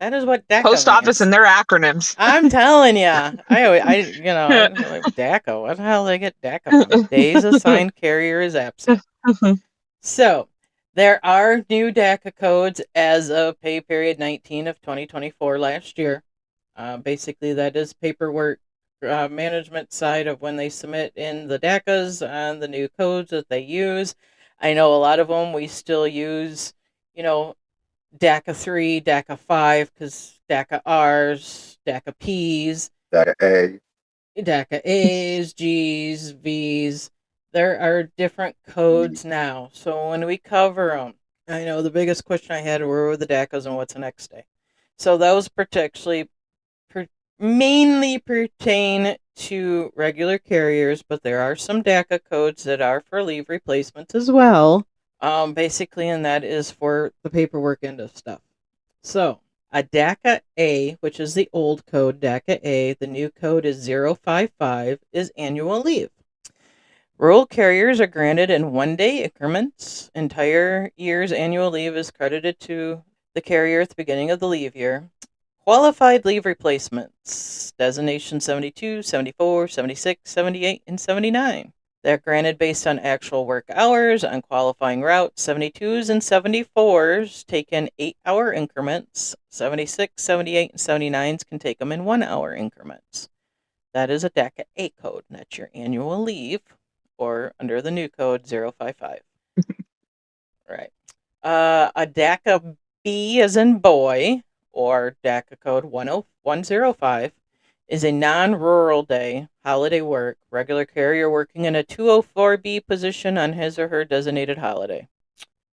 That is what DACA Post office means. and their acronyms. I'm telling you. I like DACA. What the hell did I get DACA from? Days assigned carrier is absent. So, there are new DACA codes as of pay period 19 of 2024 last year. Basically, that is paperwork management side of when they submit in the DACAs and the new codes that they use. I know a lot of them we still use, DACA 3, DACA 5, because DACA Rs, DACA Ps. DACA A. DACA A's, G's, V's. There are different codes now. So when we cover them, I know the biggest question I had were the DACAs and what's the next day. So those per- mainly pertain to regular carriers, but there are some DACA codes that are for leave replacements as well. Basically, and that is for the paperwork end of stuff. So, a DACA A, which is the old code, DACA A, the new code is 055, is annual leave. Rural carriers are granted in 1 day increments. Entire year's annual leave is credited to the carrier at the beginning of the leave year. Qualified leave replacements, designation 72, 74, 76, 78, and 79. They're granted based on actual work hours on qualifying routes. 72s and 74s take in 8-hour increments. 76, 78, and 79s can take them in 1-hour increments. That is a DACA A code. That's your annual leave, or under the new code 055. Right. A DACA B as in boy, or DACA code 10105, is a non-rural day, holiday work, regular carrier working in a 204B position on his or her designated holiday.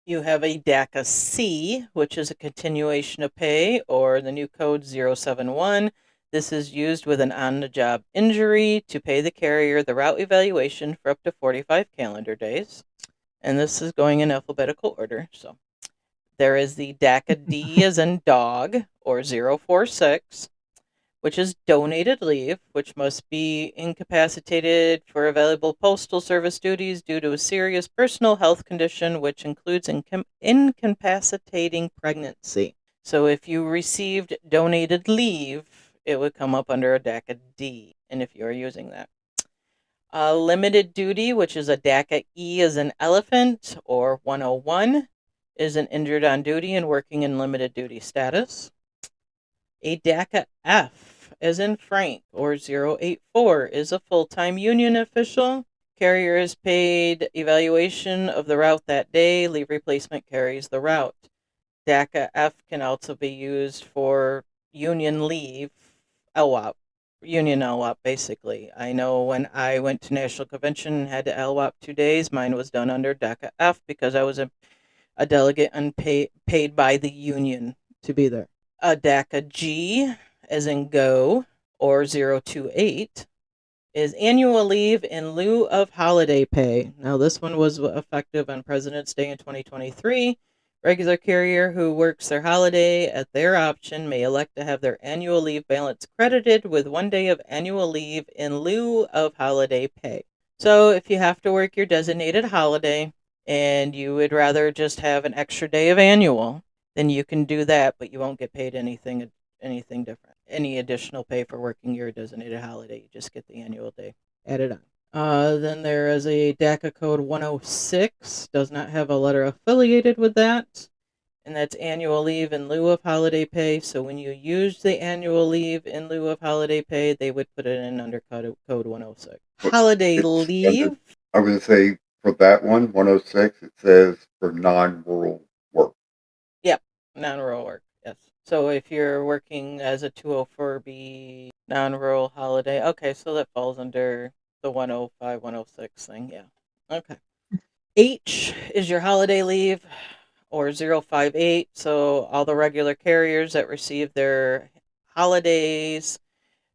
You have a DACA C, which is a continuation of pay, or the new code 071. This is used with an on-the-job injury to pay the carrier the route evaluation for up to 45 calendar days. And this is going in alphabetical order. So there is the DACA D as in dog, or 046, which is donated leave, which must be incapacitated for available postal service duties due to a serious personal health condition, which includes incapacitating pregnancy. So if you received donated leave, it would come up under a DACA D, and if you're using that. Limited duty, which is a DACA E as an elephant, or 101, is an injured on duty and working in limited duty status. A DACA F, as in Frank, or 084, is a full-time union official. Carrier is paid evaluation of the route that day. Leave replacement carries the route. DACA F can also be used for union leave, LWOP, union LWOP, basically. I know when I went to National Convention and had to LWOP 2 days, mine was done under DACA F because I was a delegate paid by the union to be there. A DACA G, as in go, or 028, is annual leave in lieu of holiday pay. Now, this one was effective on President's Day in 2023. Regular carrier who works their holiday at their option may elect to have their annual leave balance credited with 1 day of annual leave in lieu of holiday pay. So, if you have to work your designated holiday and you would rather just have an extra day of annual, then you can do that, but you won't get paid anything different. Any additional pay for working your designated holiday. You just get the annual day added on. Then there is a DACA code 106, does not have a letter affiliated with that, and that's annual leave in lieu of holiday pay. So when you use the annual leave in lieu of holiday pay, they would put it in under code 106. Holiday leave. I was going to say for that one, 106, it says for non-rural work. Yep, non-rural work, yes. So if you're working as a 204B non-rural holiday, okay, so that falls under the 105, 106 thing, yeah. Okay. H is your holiday leave, or 058. So all the regular carriers that receive their holidays,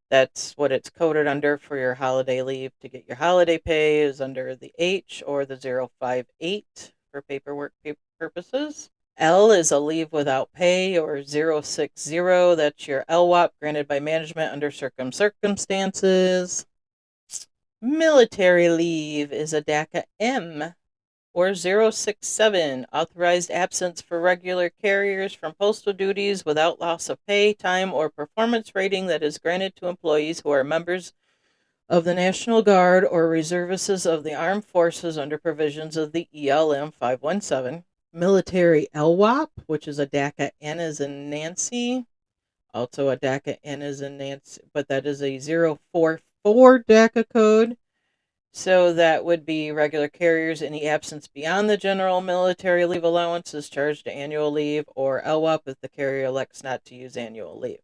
that's what it's coded under for your holiday leave. To get your holiday pay is under the H or the 058 for paperwork purposes. L is a leave without pay, or 060. That's your LWOP granted by management under circumstances. Military leave is a DACA M, or 067, authorized absence for regular carriers from postal duties without loss of pay, time, or performance rating that is granted to employees who are members of the National Guard or reservists of the Armed Forces under provisions of the ELM 517. Military LWOP, which is a DACA N as in Nancy, also a DACA N as in Nancy, but that is a 044 DACA code. So that would be regular carriers in the absence beyond the general military leave allowance is charged to annual leave, or LWOP if the carrier elects not to use annual leave.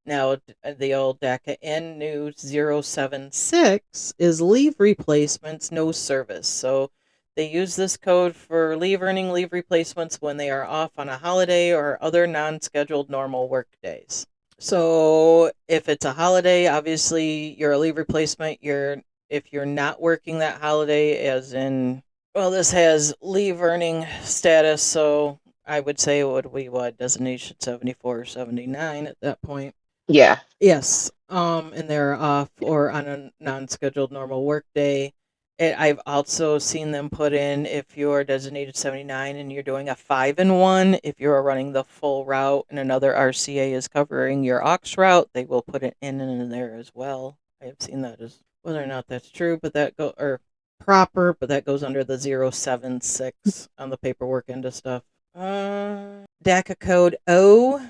Now, the old DACA and new 076 is leave replacements, no service. So they use this code for leave earning leave replacements when they are off on a holiday or other non scheduled normal work days. So if it's a holiday, obviously you're a leave replacement. If you're not working that holiday, as in, well, this has leave earning status, so I would say it would be what, designation 74 or 79 at that point. Yeah. Yes, and they're off or on a non-scheduled normal work day. I've also seen them put in if you're designated 79 and you're doing a 5-in-1, if you're running the full route and another RCA is covering your aux route, they will put it in there as well. I have seen that as whether or not that's true, but that go or proper, but that goes under the 076 on the paperwork end of stuff. DACA code O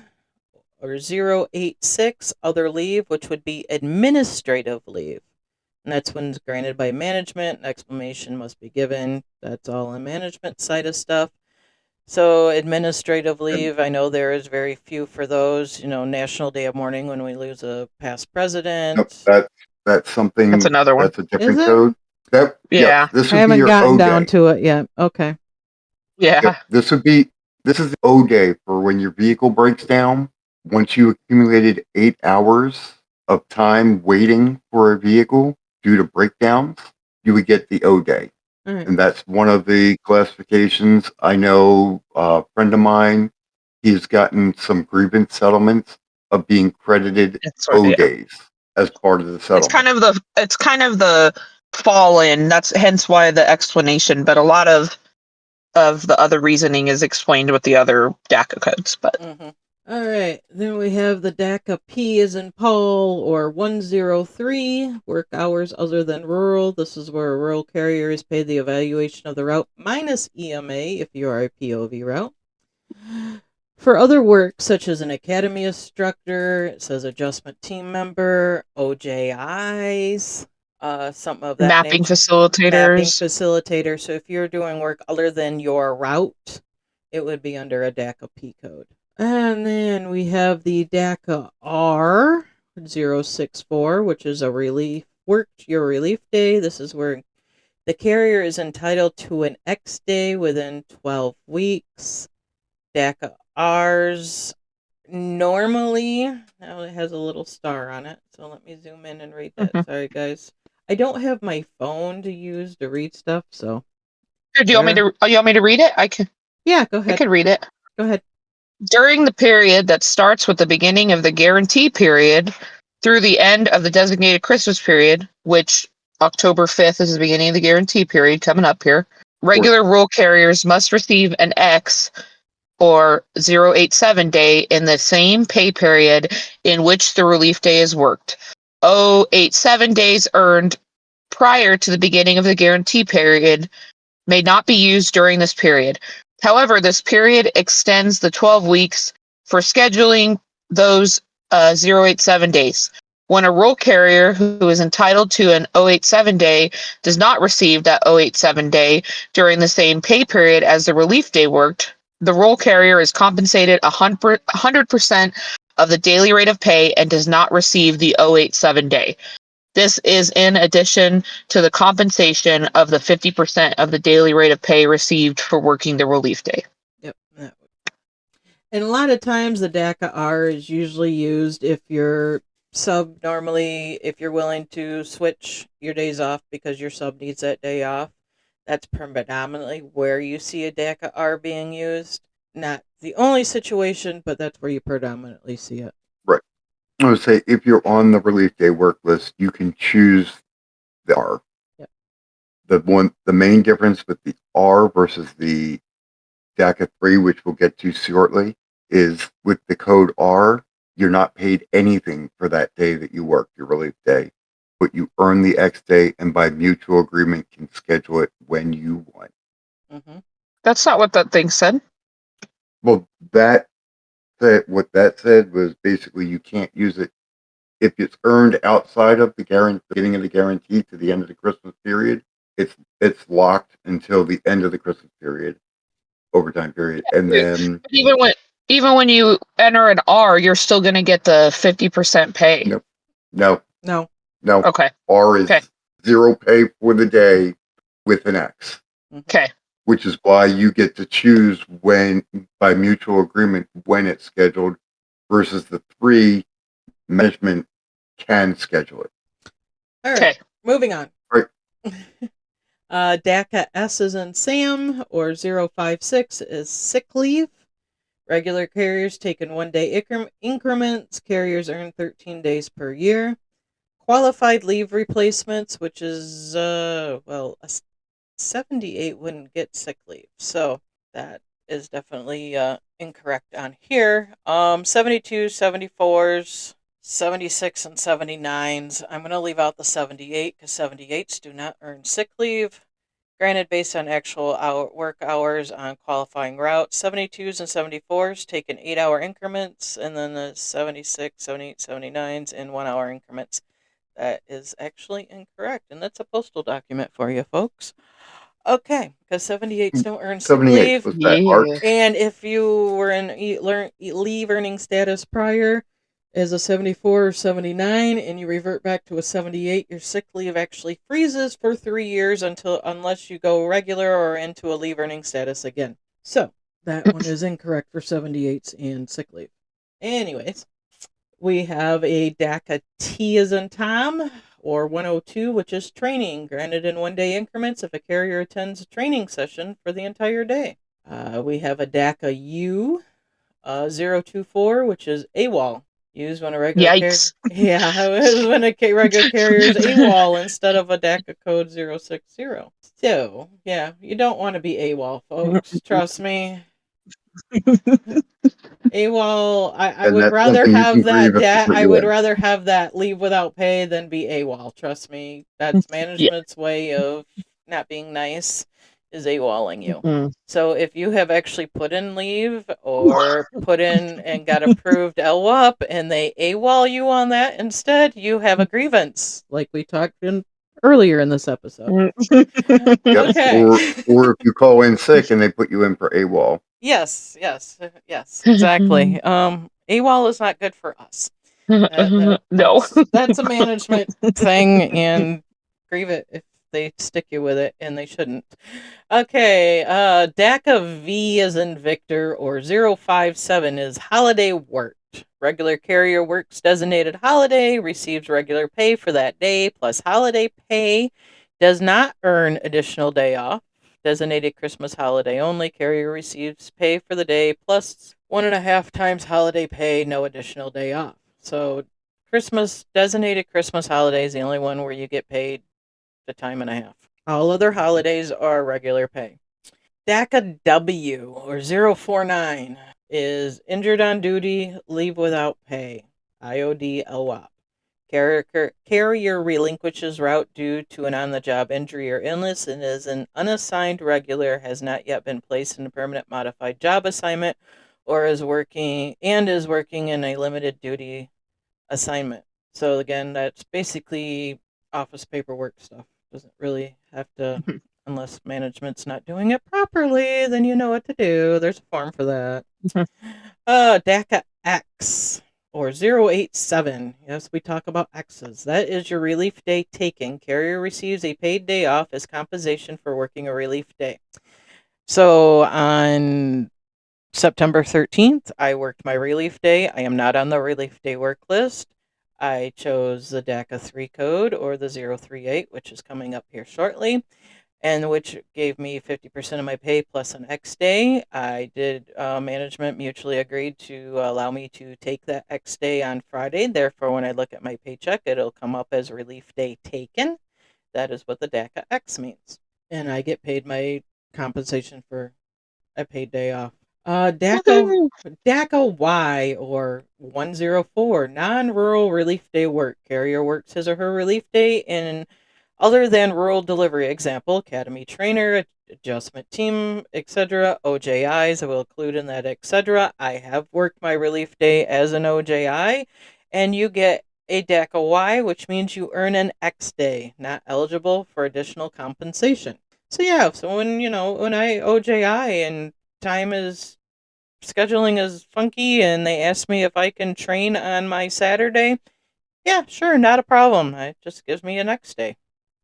or 086 other leave, which would be administrative leave. And that's when it's granted by management. An explanation must be given. That's all on management side of stuff. So administrative leave, I know there is very few for those. National Day of Mourning when we lose a past Nope, president. that's That's something. another one. That's a Is different it? code. Yes, Yeah. this I would be haven't your gotten O down day. to it yet. Okay. Yeah. Yep, this is the O day for when your vehicle breaks down. Once you accumulated 8 hours of time waiting for a vehicle due to breakdowns, you would get the O day. All right. And that's one of the classifications. I know a friend of mine, he's gotten some grievance settlements of being credited It's sort of, O yeah. days as part of the settlement. It's kind of the fall in. That's hence why the explanation, but a lot of the other reasoning is explained with the other DACA codes. But Mm-hmm. All right. Then we have the DACA P as in Paul or 103, work hours other than rural. This is where a rural carrier is paid the evaluation of the route minus EMA if you are a POV route. For other work, such as an academy instructor, it says adjustment team member, OJIs, something of that mapping nature. Mapping facilitators. facilitator. So if you're doing work other than your route, it would be under a DACA P code. And then we have the DACA R 064, which is a your relief day. This is where the carrier is entitled to an X day within 12 weeks. DACA R's normally, now it has a little star on it, so let me zoom in and read that. Mhm. Sorry, guys. I don't have my phone to use to read stuff, so. Do you want me to? Oh, you want me to read it? Yeah, go I ahead. could read it. Go ahead. During the period that starts with the beginning of the guarantee period through the end of the designated Christmas period, which October 5th is the beginning of the guarantee period coming up here, regular rural carriers must receive an X or 087 day in the same pay period in which the relief day is worked. 087 days earned prior to the beginning of the guarantee period may not be used during this period. However, this period extends the 12 weeks for scheduling those 087 days. When a rural carrier who is entitled to an 087 day does not receive that 087 day during the same pay period as the relief day worked, the rural carrier is compensated 100% of the daily rate of pay and does not receive the 087 day. This is in addition to the compensation of the 50% of the daily rate of pay received for working the relief day. Yep. And a lot of times the DACA R is usually used if you're if you're willing to switch your days off because your sub needs that day off. That's predominantly where you see a DACA R being used. Not the only situation, but that's where you predominantly see it. Right. I would say if you're on the relief day work list, you can choose the R. Yep. The main difference with the R versus the DACA 3, which we'll get to shortly, is with the code R, you're not paid anything for that day that you work, your relief day, but you earn the X day and by mutual agreement can schedule it when you want. Mm-hmm. That's not what that thing said. Well, what that said was basically you can't use it if it's earned outside of the beginning of the guarantee to the end of the Christmas period. It's locked until the end of the Christmas period, overtime period, and then But even when Even when you enter an R, you're still going to get the 50% pay. Nope. No. No. No. Okay. R is Okay. 0 pay for the day with an X. Okay. Which is why you get to choose when, by mutual agreement, when it's scheduled versus the 3 management can schedule it. All right. Okay. Moving on. Right. DACA S is in Sam, or 056 is sick leave. Regular carriers take in 1-day increments. Carriers earn 13 days per year. Qualified leave replacements, which is, a 78 wouldn't get sick leave. So that is definitely incorrect on here. 72, 74s, 76, and 79s. I'm going to leave out the 78 because 78s do not earn sick leave. Granted, based on actual work hours on qualifying routes, 72s and 74s take in 8-hour increments, and then the 76, 78, 79s in 1-hour increments. That is actually incorrect, and that's a postal document for you, folks. Okay, because 78s don't earn sick 78 leave. was that art. Yeah. And if you were in leave earning status prior as a 74 or 79 and you revert back to a 78, your sick leave actually freezes for 3 years unless you go regular or into a leave earning status again. So, that one is incorrect for 78s and sick leave. Anyways, we have a DACA T as in Tom, or 102, which is training, granted in 1-day increments if a carrier attends a training session for the entire day. We have a DACA U, 024, which is AWOL, used when a regular carrier. Yikes. Yeah, when a regular carrier is AWOL instead of a DACA code 060. So, yeah, you don't want to be AWOL, folks. Trust me. AWOL, I And would that's rather something you have can that grieve if they put I you would in. rather have that leave without pay than be AWOL. Trust me. That's management's way of not being nice, is AWOLing you. Mm. So if you have actually put in leave or put in and got approved LWAP and they AWOL you on that instead, you have a grievance, like we talked in earlier in this episode. Yep. Okay. Or if you call in sick and they put you in for AWOL. Yes, exactly. AWOL is not good for us. No. That's a management thing, and grieve it if they stick you with it, and they shouldn't. Okay, DACA V as in Victor, or 057 is holiday worked. Regular carrier works designated holiday, receives regular pay for that day, plus holiday pay, does not earn additional day off. Designated Christmas holiday only, carrier receives pay for the day, plus 1.5 times holiday pay, no additional day off. So designated Christmas holiday is the only one where you get paid the time and a half. All other holidays are regular pay. DACA W, or 049, is injured on duty, leave without pay. IOD LWAP. Carrier relinquishes route due to an on-the-job injury or illness and is an unassigned regular, has not yet been placed in a permanent modified job assignment, or is working in a limited duty assignment. So again, that's basically office paperwork stuff. Doesn't really have to, unless management's not doing it properly, then you know what to do. There's a form for that. DACA X, or 087. Yes, we talk about X's. That is your relief day taken. Carrier receives a paid day off as compensation for working a relief day. So on September 13th, I worked my relief day. I am not on the relief day work list. I chose the DACA 3 code, or the 038, which is coming up here shortly, and which gave me 50% of my pay plus an X day. I did, management mutually agreed to allow me to take that X day on Friday. Therefore, when I look at my paycheck, it'll come up as relief day taken. That is what the DACA X means. And I get paid my compensation for a paid day off. DACA Y, or 104, non-rural relief day work. Carrier works his or her relief day in other than rural delivery. Example, academy trainer, adjustment team, etc. OJIs, I will include in that, etc. I have worked my relief day as an OJI, and you get a DACA Y, which means you earn an X day, not eligible for additional compensation. So yeah, so when I OJI and time is scheduling is funky and they asked me if I can train on my Saturday, yeah, sure, not a problem. It just gives me a next day.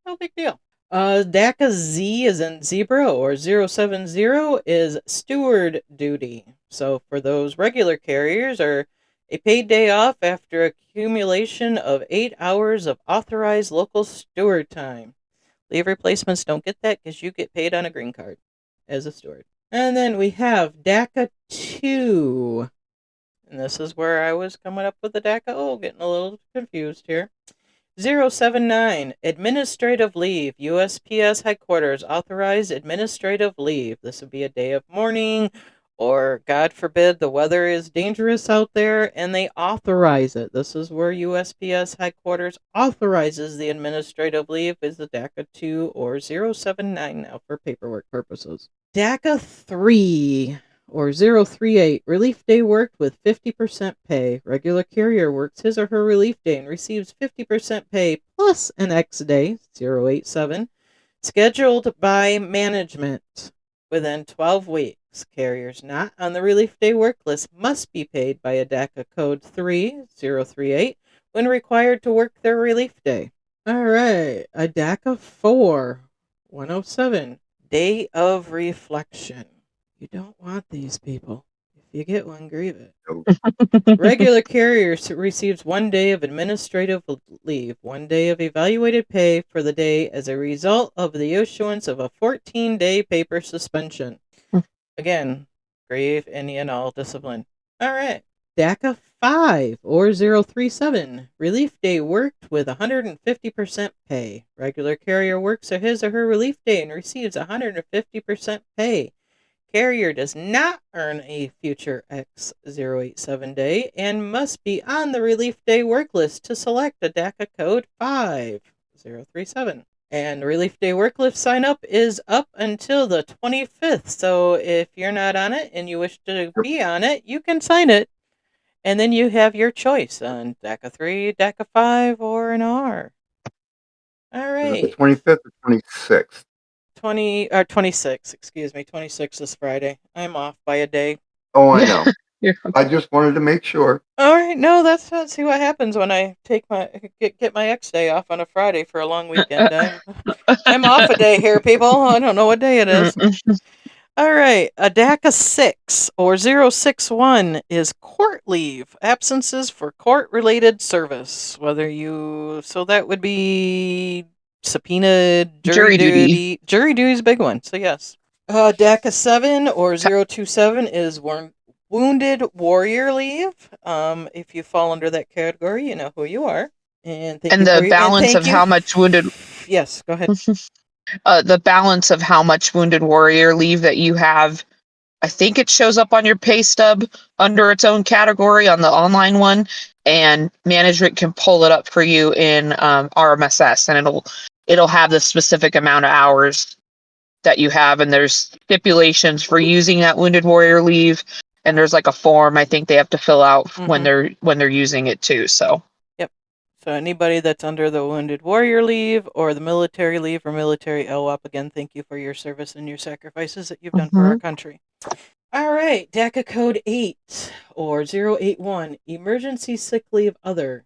No big deal. Daca Z is in zebra, or 070 is steward duty. So for those regular carriers, or a paid day off after accumulation of 8 hours of authorized local steward time. Leave replacements don't get that because you get paid on a green card as a steward. And then we have DACA 2. And this is where I was coming up with the DACA O, getting a little confused here. 079, administrative leave. USPS headquarters authorized administrative leave. This would be a day of mourning, or God forbid the weather is dangerous out there and they authorize it. This is where USPS headquarters authorizes the administrative leave, is the DACA 2 or 079 now for paperwork purposes. DACA 3 or 038, relief day worked with 50% pay. Regular carrier works his or her relief day and receives 50% pay plus an X day, 087, scheduled by management within 12 weeks. Carriers not on the relief day work list must be paid by a DACA code 3038 when required to work their relief day. All right, a DACA 4, 107, day of reflection. You don't want these people. If you get one, grieve it. Regular carrier receives 1 day of administrative leave, 1 day of evaluated pay for the day as a result of the issuance of a 14-day paper suspension. Again, grieve any and all discipline. All right. DACA 5 or 037, relief day worked with 150% pay. Regular carrier works his or her relief day and receives 150% pay. Carrier does not earn a future X087 day and must be on the relief day work list to select a DACA code 5037. And relief day work list sign up is up until the 25th. So if you're not on it and you wish to be on it, you can sign it. And then you have your choice on DACA 3, DACA 5, or an R. All right. The 25th or 26th? 26, excuse me. 26 is Friday. I'm off by a day. Oh, I know. I just wanted to make sure. All right, no, that's not. See what happens when I take my get my X day off on a Friday for a long weekend. I'm off a day here, people. I don't know what day it is. All right, a DACA 6 or 061 is court leave, absences for court-related service. So that would be subpoenaed, jury duty. Jury duty is a big one, so yes. DACA 7 or 027 is wounded warrior leave. If you fall under that category, you know who you are. And the balance of how much wounded. Yes, go ahead. The balance of how much wounded warrior leave that you have, I think it shows up on your pay stub under its own category on the online one, and management can pull it up for you in RMSS, and it'll have the specific amount of hours that you have, and there's stipulations for using that wounded warrior leave, and there's like a form I think they have to fill out when they're using it too. So So anybody that's under the Wounded Warrior Leave or the Military Leave or Military LWOP, again, thank you for your service and your sacrifices that you've done for our country. All right, DACA Code 8 or 081, Emergency Sick Leave Other.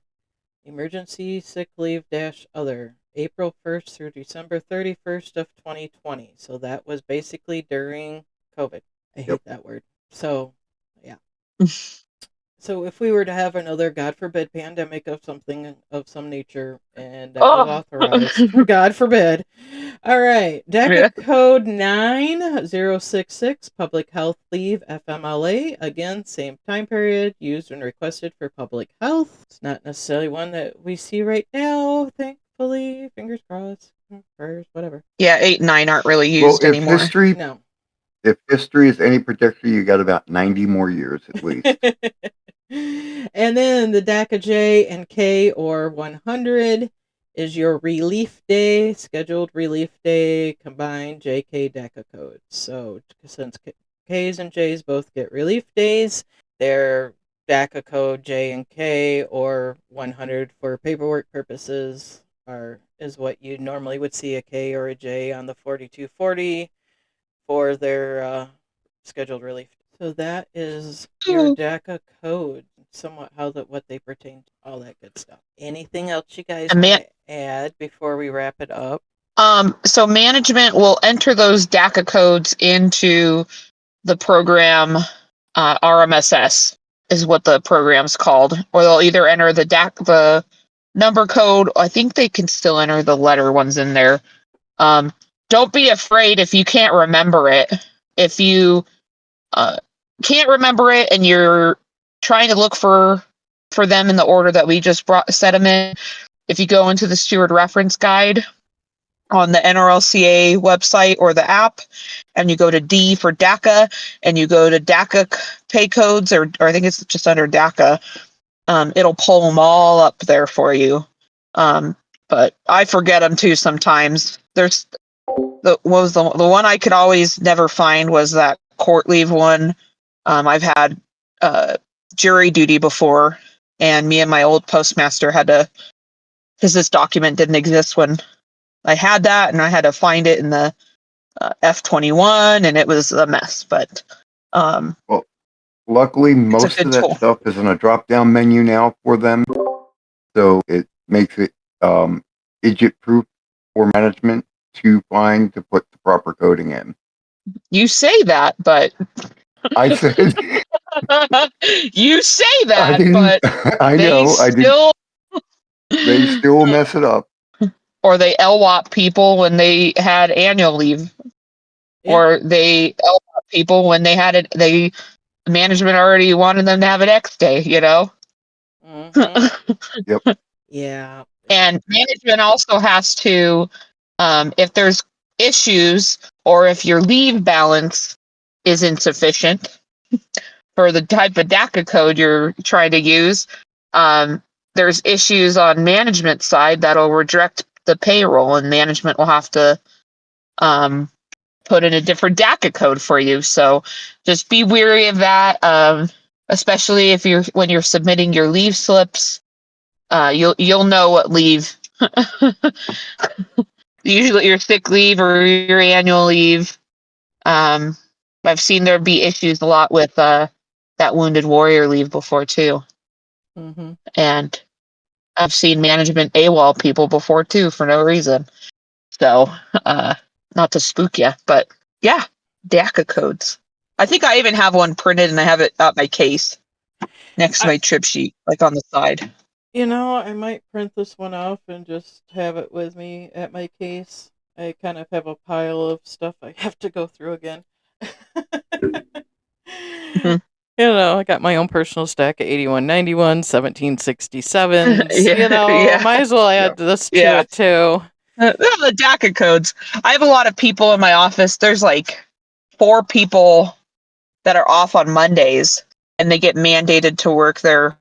Emergency Sick Leave Other, April 1st through December 31st of 2020. So that was basically during COVID. I hate that word. So, yeah. So if we were to have another, God forbid, pandemic of something of some nature, and that was authorized, God forbid. All right, DACA Code 9066, Public Health Leave FMLA. Again, same time period, used when requested for public health. It's not necessarily one that we see right now, thankfully. Fingers crossed, prayers, whatever. Yeah, 8 and 9 aren't really used anymore. If history is any predictor, you got about 90 more years at least. And then the DACA J and K or 100 is your relief day, scheduled relief day, combined JK DACA codes. So since Ks and Js both get relief days, their DACA code J and K or 100 for paperwork purposes is what you normally would see a K or a J on the 4240 for their scheduled relief. So that is your DACA code, somewhat what they pertain to, all that good stuff. Anything else you guys want to add before we wrap it up? So management will enter those DACA codes into the program. RMSS is what the program's called, or they'll either enter the number code. I think they can still enter the letter ones in there. Don't be afraid if you can't remember it. If you can't remember it and you're trying to look for them in the order that we just set them in, if you go into the steward reference guide on the NRLCA website or the app, and you go to D for DACA, and you go to DACA pay codes, or I think it's just under DACA, it'll pull them all up there for you. But I forget them too sometimes. There's the one I could always never find was that court leave one. I've had jury duty before, and me and my old postmaster had to, because this document didn't exist when I had that, and I had to find it in the F21, and it was a mess. But well, luckily, most of that stuff is in a drop-down menu now for them, so it makes it idiot-proof for management to find to put the proper coding in. You say that, but I said you say that, but I know I did. They still mess it up. Or they LWAP people when they had annual leave, or they LWAP people when they had it. The management already wanted them to have an X day, you know. Yep. Yeah. And management also has to, if there's issues or if your leave balance is insufficient for the type of DACA code you're trying to use, there's issues on management side that'll reject the payroll, and management will have to put in a different DACA code for you. So just be wary of that, especially if when you're submitting your leave slips. You'll know what leave. Usually your sick leave or your annual leave. I've seen there be issues a lot with that wounded warrior leave before too. Mm-hmm. And I've seen management AWOL people before too for no reason. So not to spook you, but yeah, DACA codes. I think I even have one printed, and I have it at my case next to my trip sheet, like on the side. You know, I might print this one off and just have it with me at my case. I kind of have a pile of stuff I have to go through again. Mm-hmm. You know, I got my own personal stack of 8191, 1767s. Yeah, you know, might as well add this to it too. The DACA codes. I have a lot of people in my office. There's like 4 people that are off on Mondays, and they get mandated to work their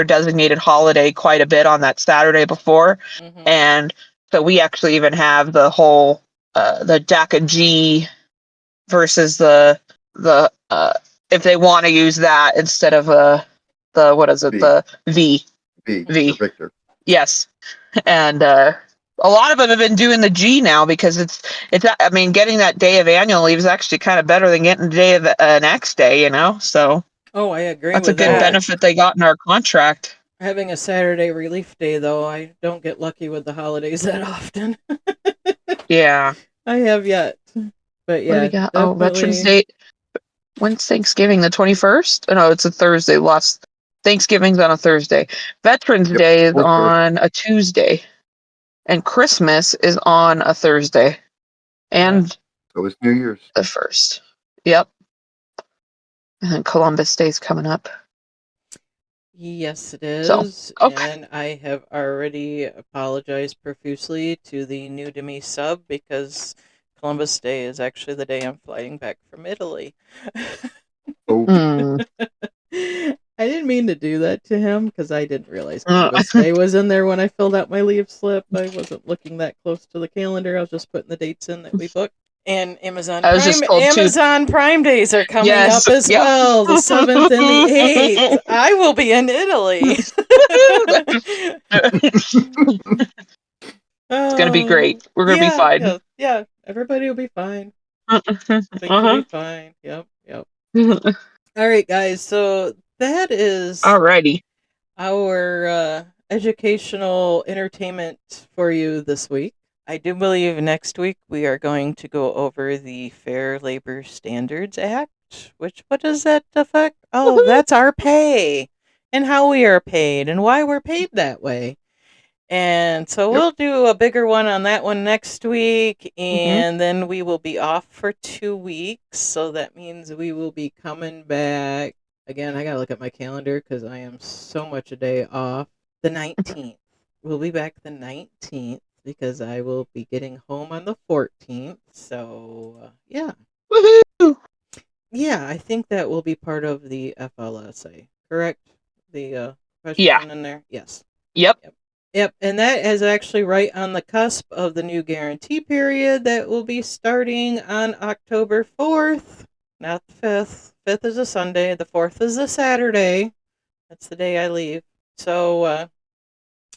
designated holiday quite a bit on that Saturday before. Mm-hmm. And so we actually even have the whole the DACA G versus the if they want to use that instead of the what is it, V. the V for Victor. Yes. And a lot of them have been doing the G now, because it's I mean, getting that day of annual leave is actually kind of better than getting the day of an X day, you know. So I agree. That's a good benefit they got in our contract. Having a Saturday relief day, though, I don't get lucky with the holidays that often. Yeah, I have yet, but yeah. What do we got? Oh, Veterans Day. When's Thanksgiving? The 21st? Oh, no, it's a Thursday. Thanksgiving's on a Thursday. Veterans Day is on a Tuesday, and Christmas is on a Thursday, and so it's New Year's the 1st. Yep. And then Columbus Day's coming up. Yes, it is. So, okay. And I have already apologized profusely to the new to me sub, because Columbus Day is actually the day I'm flying back from Italy. I didn't mean to do that to him, because I didn't realize Columbus Day was in there when I filled out my leave slip. I wasn't looking that close to the calendar. I was just putting the dates in that we booked. And Amazon Prime days are coming up as well, the 7th and the 8th. I will be in Italy. It's going to be great. We're going to be fine. Yeah, everybody will be fine. Things will be fine. Yep. All right, guys. So that is Alrighty. our educational entertainment for you this week. I do believe next week we are going to go over the Fair Labor Standards Act. Which, what does that affect? Oh, Woohoo! that's our pay and how we are paid and why we're paid that way. And so Yep. we'll do a bigger one on that one next week. Mhm. And then we will be off for 2 weeks. So that means we will be coming back. Again, I got to look at my calendar because I am so much a day off. The 19th. We'll be back the 19th because I will be getting home on the 14th. So, yeah. Woohoo! Yeah, I think that will be part of the FLSA, correct? The Yeah. question in there? Yes. Yep. Yep. Yep, and that is actually right on the cusp of the new guarantee period that will be starting on October 4th, not the 5th. 5th is a Sunday, the 4th is a Saturday. That's the day I leave. So,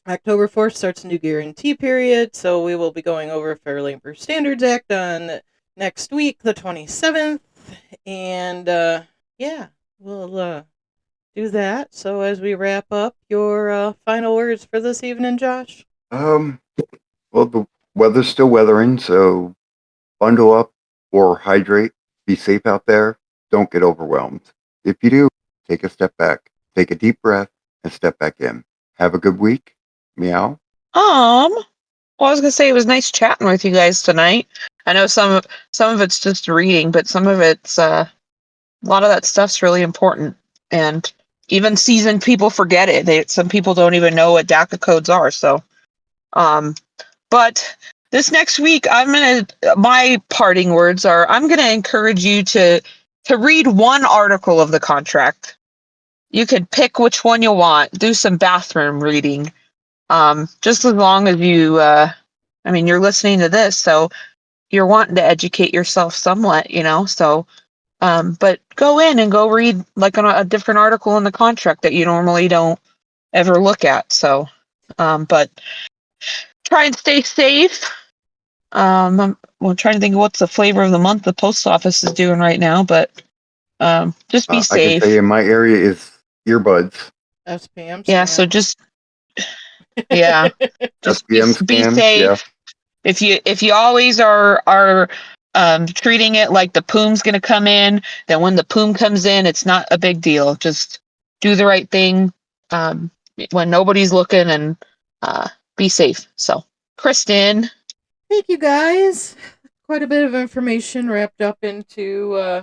October 4th starts a new guarantee period, so we will be going over Fair Labor Standards Act on next week, the 27th. And, yeah, we'll do that. So as we wrap up, your final words for this evening, Josh? Um, well, the weather's still weathering, so bundle up or hydrate. Be safe out there. Don't get overwhelmed. If you do, take a step back, take a deep breath, and step back in. Have a good week. Meow. Well, I was gonna say it was nice chatting with you guys tonight. I know some of it's just reading, but some of it's a lot of that stuff's really important. And even seasoned people forget it. Some people don't even know what Daca codes are. So, um, but this next week, my parting words are I'm gonna encourage you to read one article of the contract. You can pick which one you want. Do some bathroom reading. Just as long as I mean, you're listening to this, so you're wanting to educate yourself somewhat, So, but go in and go read like a different article in the contract that you normally don't ever look at. So, but try and stay safe. I'm trying to think of what's the flavor of the month the post office is doing right now, but just be I can tell you safe. my area is earbuds. SPM Yeah. So scams. just yeah, just SPM be scams. Yeah. safe. If you always are treating it like the poom's gonna come in, then when the poom comes in, it's not a big deal. Just do the right thing um, when nobody's looking and uh, be safe. So, Kristen. Thank you guys. Quite a bit of information wrapped up into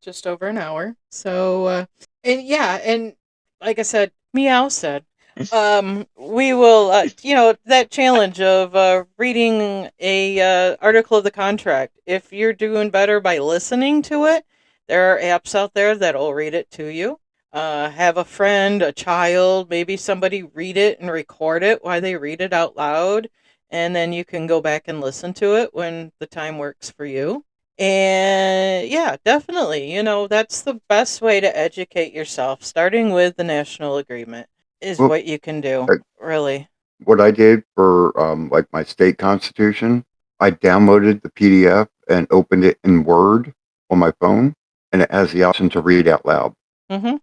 just over an hour. So, and yeah, and like I said, Meow said, we will, that challenge of reading a article of the contract. If you're doing better by listening to it, there are apps out there that'll read it to you. Have a friend, a child, maybe somebody read it and record it while they read it out loud. And then you can go back and listen to it when the time works for you. And yeah, definitely. That's the best way to educate yourself. Starting with the national agreement is Well, what you can do, uh, really. what I did for like my state constitution, I downloaded the PDF and opened it in Word on my phone, and it has the option to read out loud. Mm-hmm.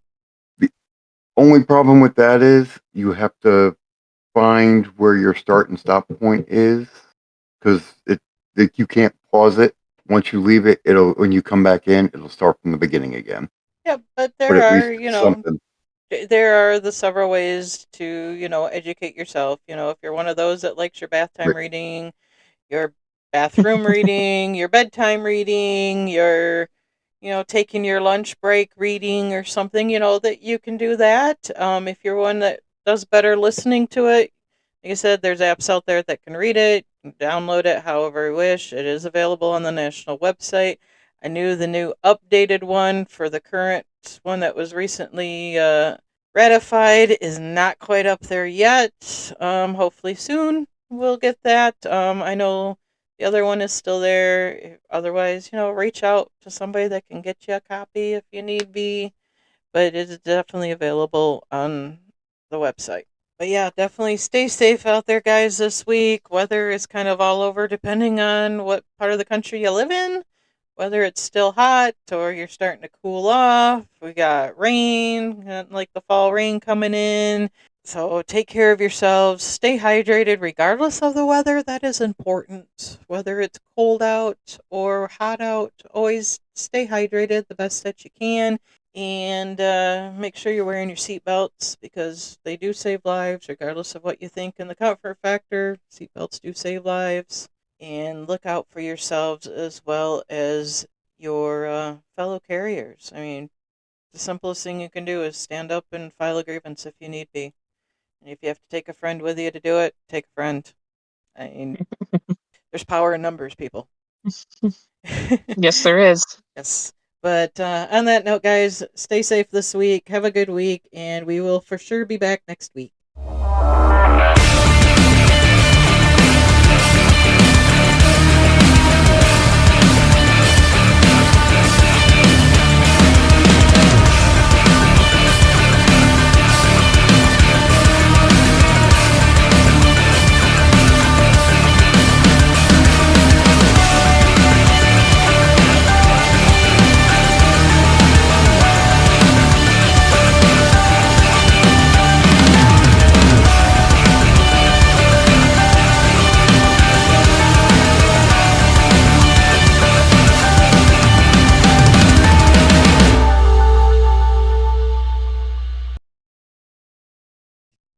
The only problem with that is you have to find where your start and stop point is because you can't pause it. Once you leave it, it'll when you come back in, it'll start from the beginning again. Yeah, but But there at are, least it's something. there are the several ways to, educate yourself. If you're one of those that likes your bath time But reading, your bathroom reading, your bedtime reading, your, taking your lunch break reading or something, that you can do that. If you're one that does better listening to it, like I said, there's apps out there that can read it, download it however you wish. It is available on the national website. I knew the new updated one for the current one that was recently ratified is not quite up there yet. Hopefully soon we'll get that. I know the other one is still there. Otherwise, reach out to somebody that can get you a copy if you need be. But it is definitely available on the website. But yeah, definitely stay safe out there, guys, this week. Weather is kind of all over depending on what part of the country you live in. whether it's still hot or you're starting to cool off. We got rain, like the fall rain coming in. So take care of yourselves. Stay hydrated regardless of the weather. That is important. Whether it's cold out or hot out, always stay hydrated the best that you can. And make sure you're wearing your seatbelts because they do save lives, regardless of what you think in the comfort factor. Seatbelts do save lives. And look out for yourselves as well as your fellow carriers. I mean, the simplest thing you can do is stand up and file a grievance if you need be. And if you have to take a friend with you to do it, take a friend. I mean, there's power in numbers, people. Yes, there is. Yes. But on that note, guys, stay safe this week. Have a good week, and we will for sure be back next week.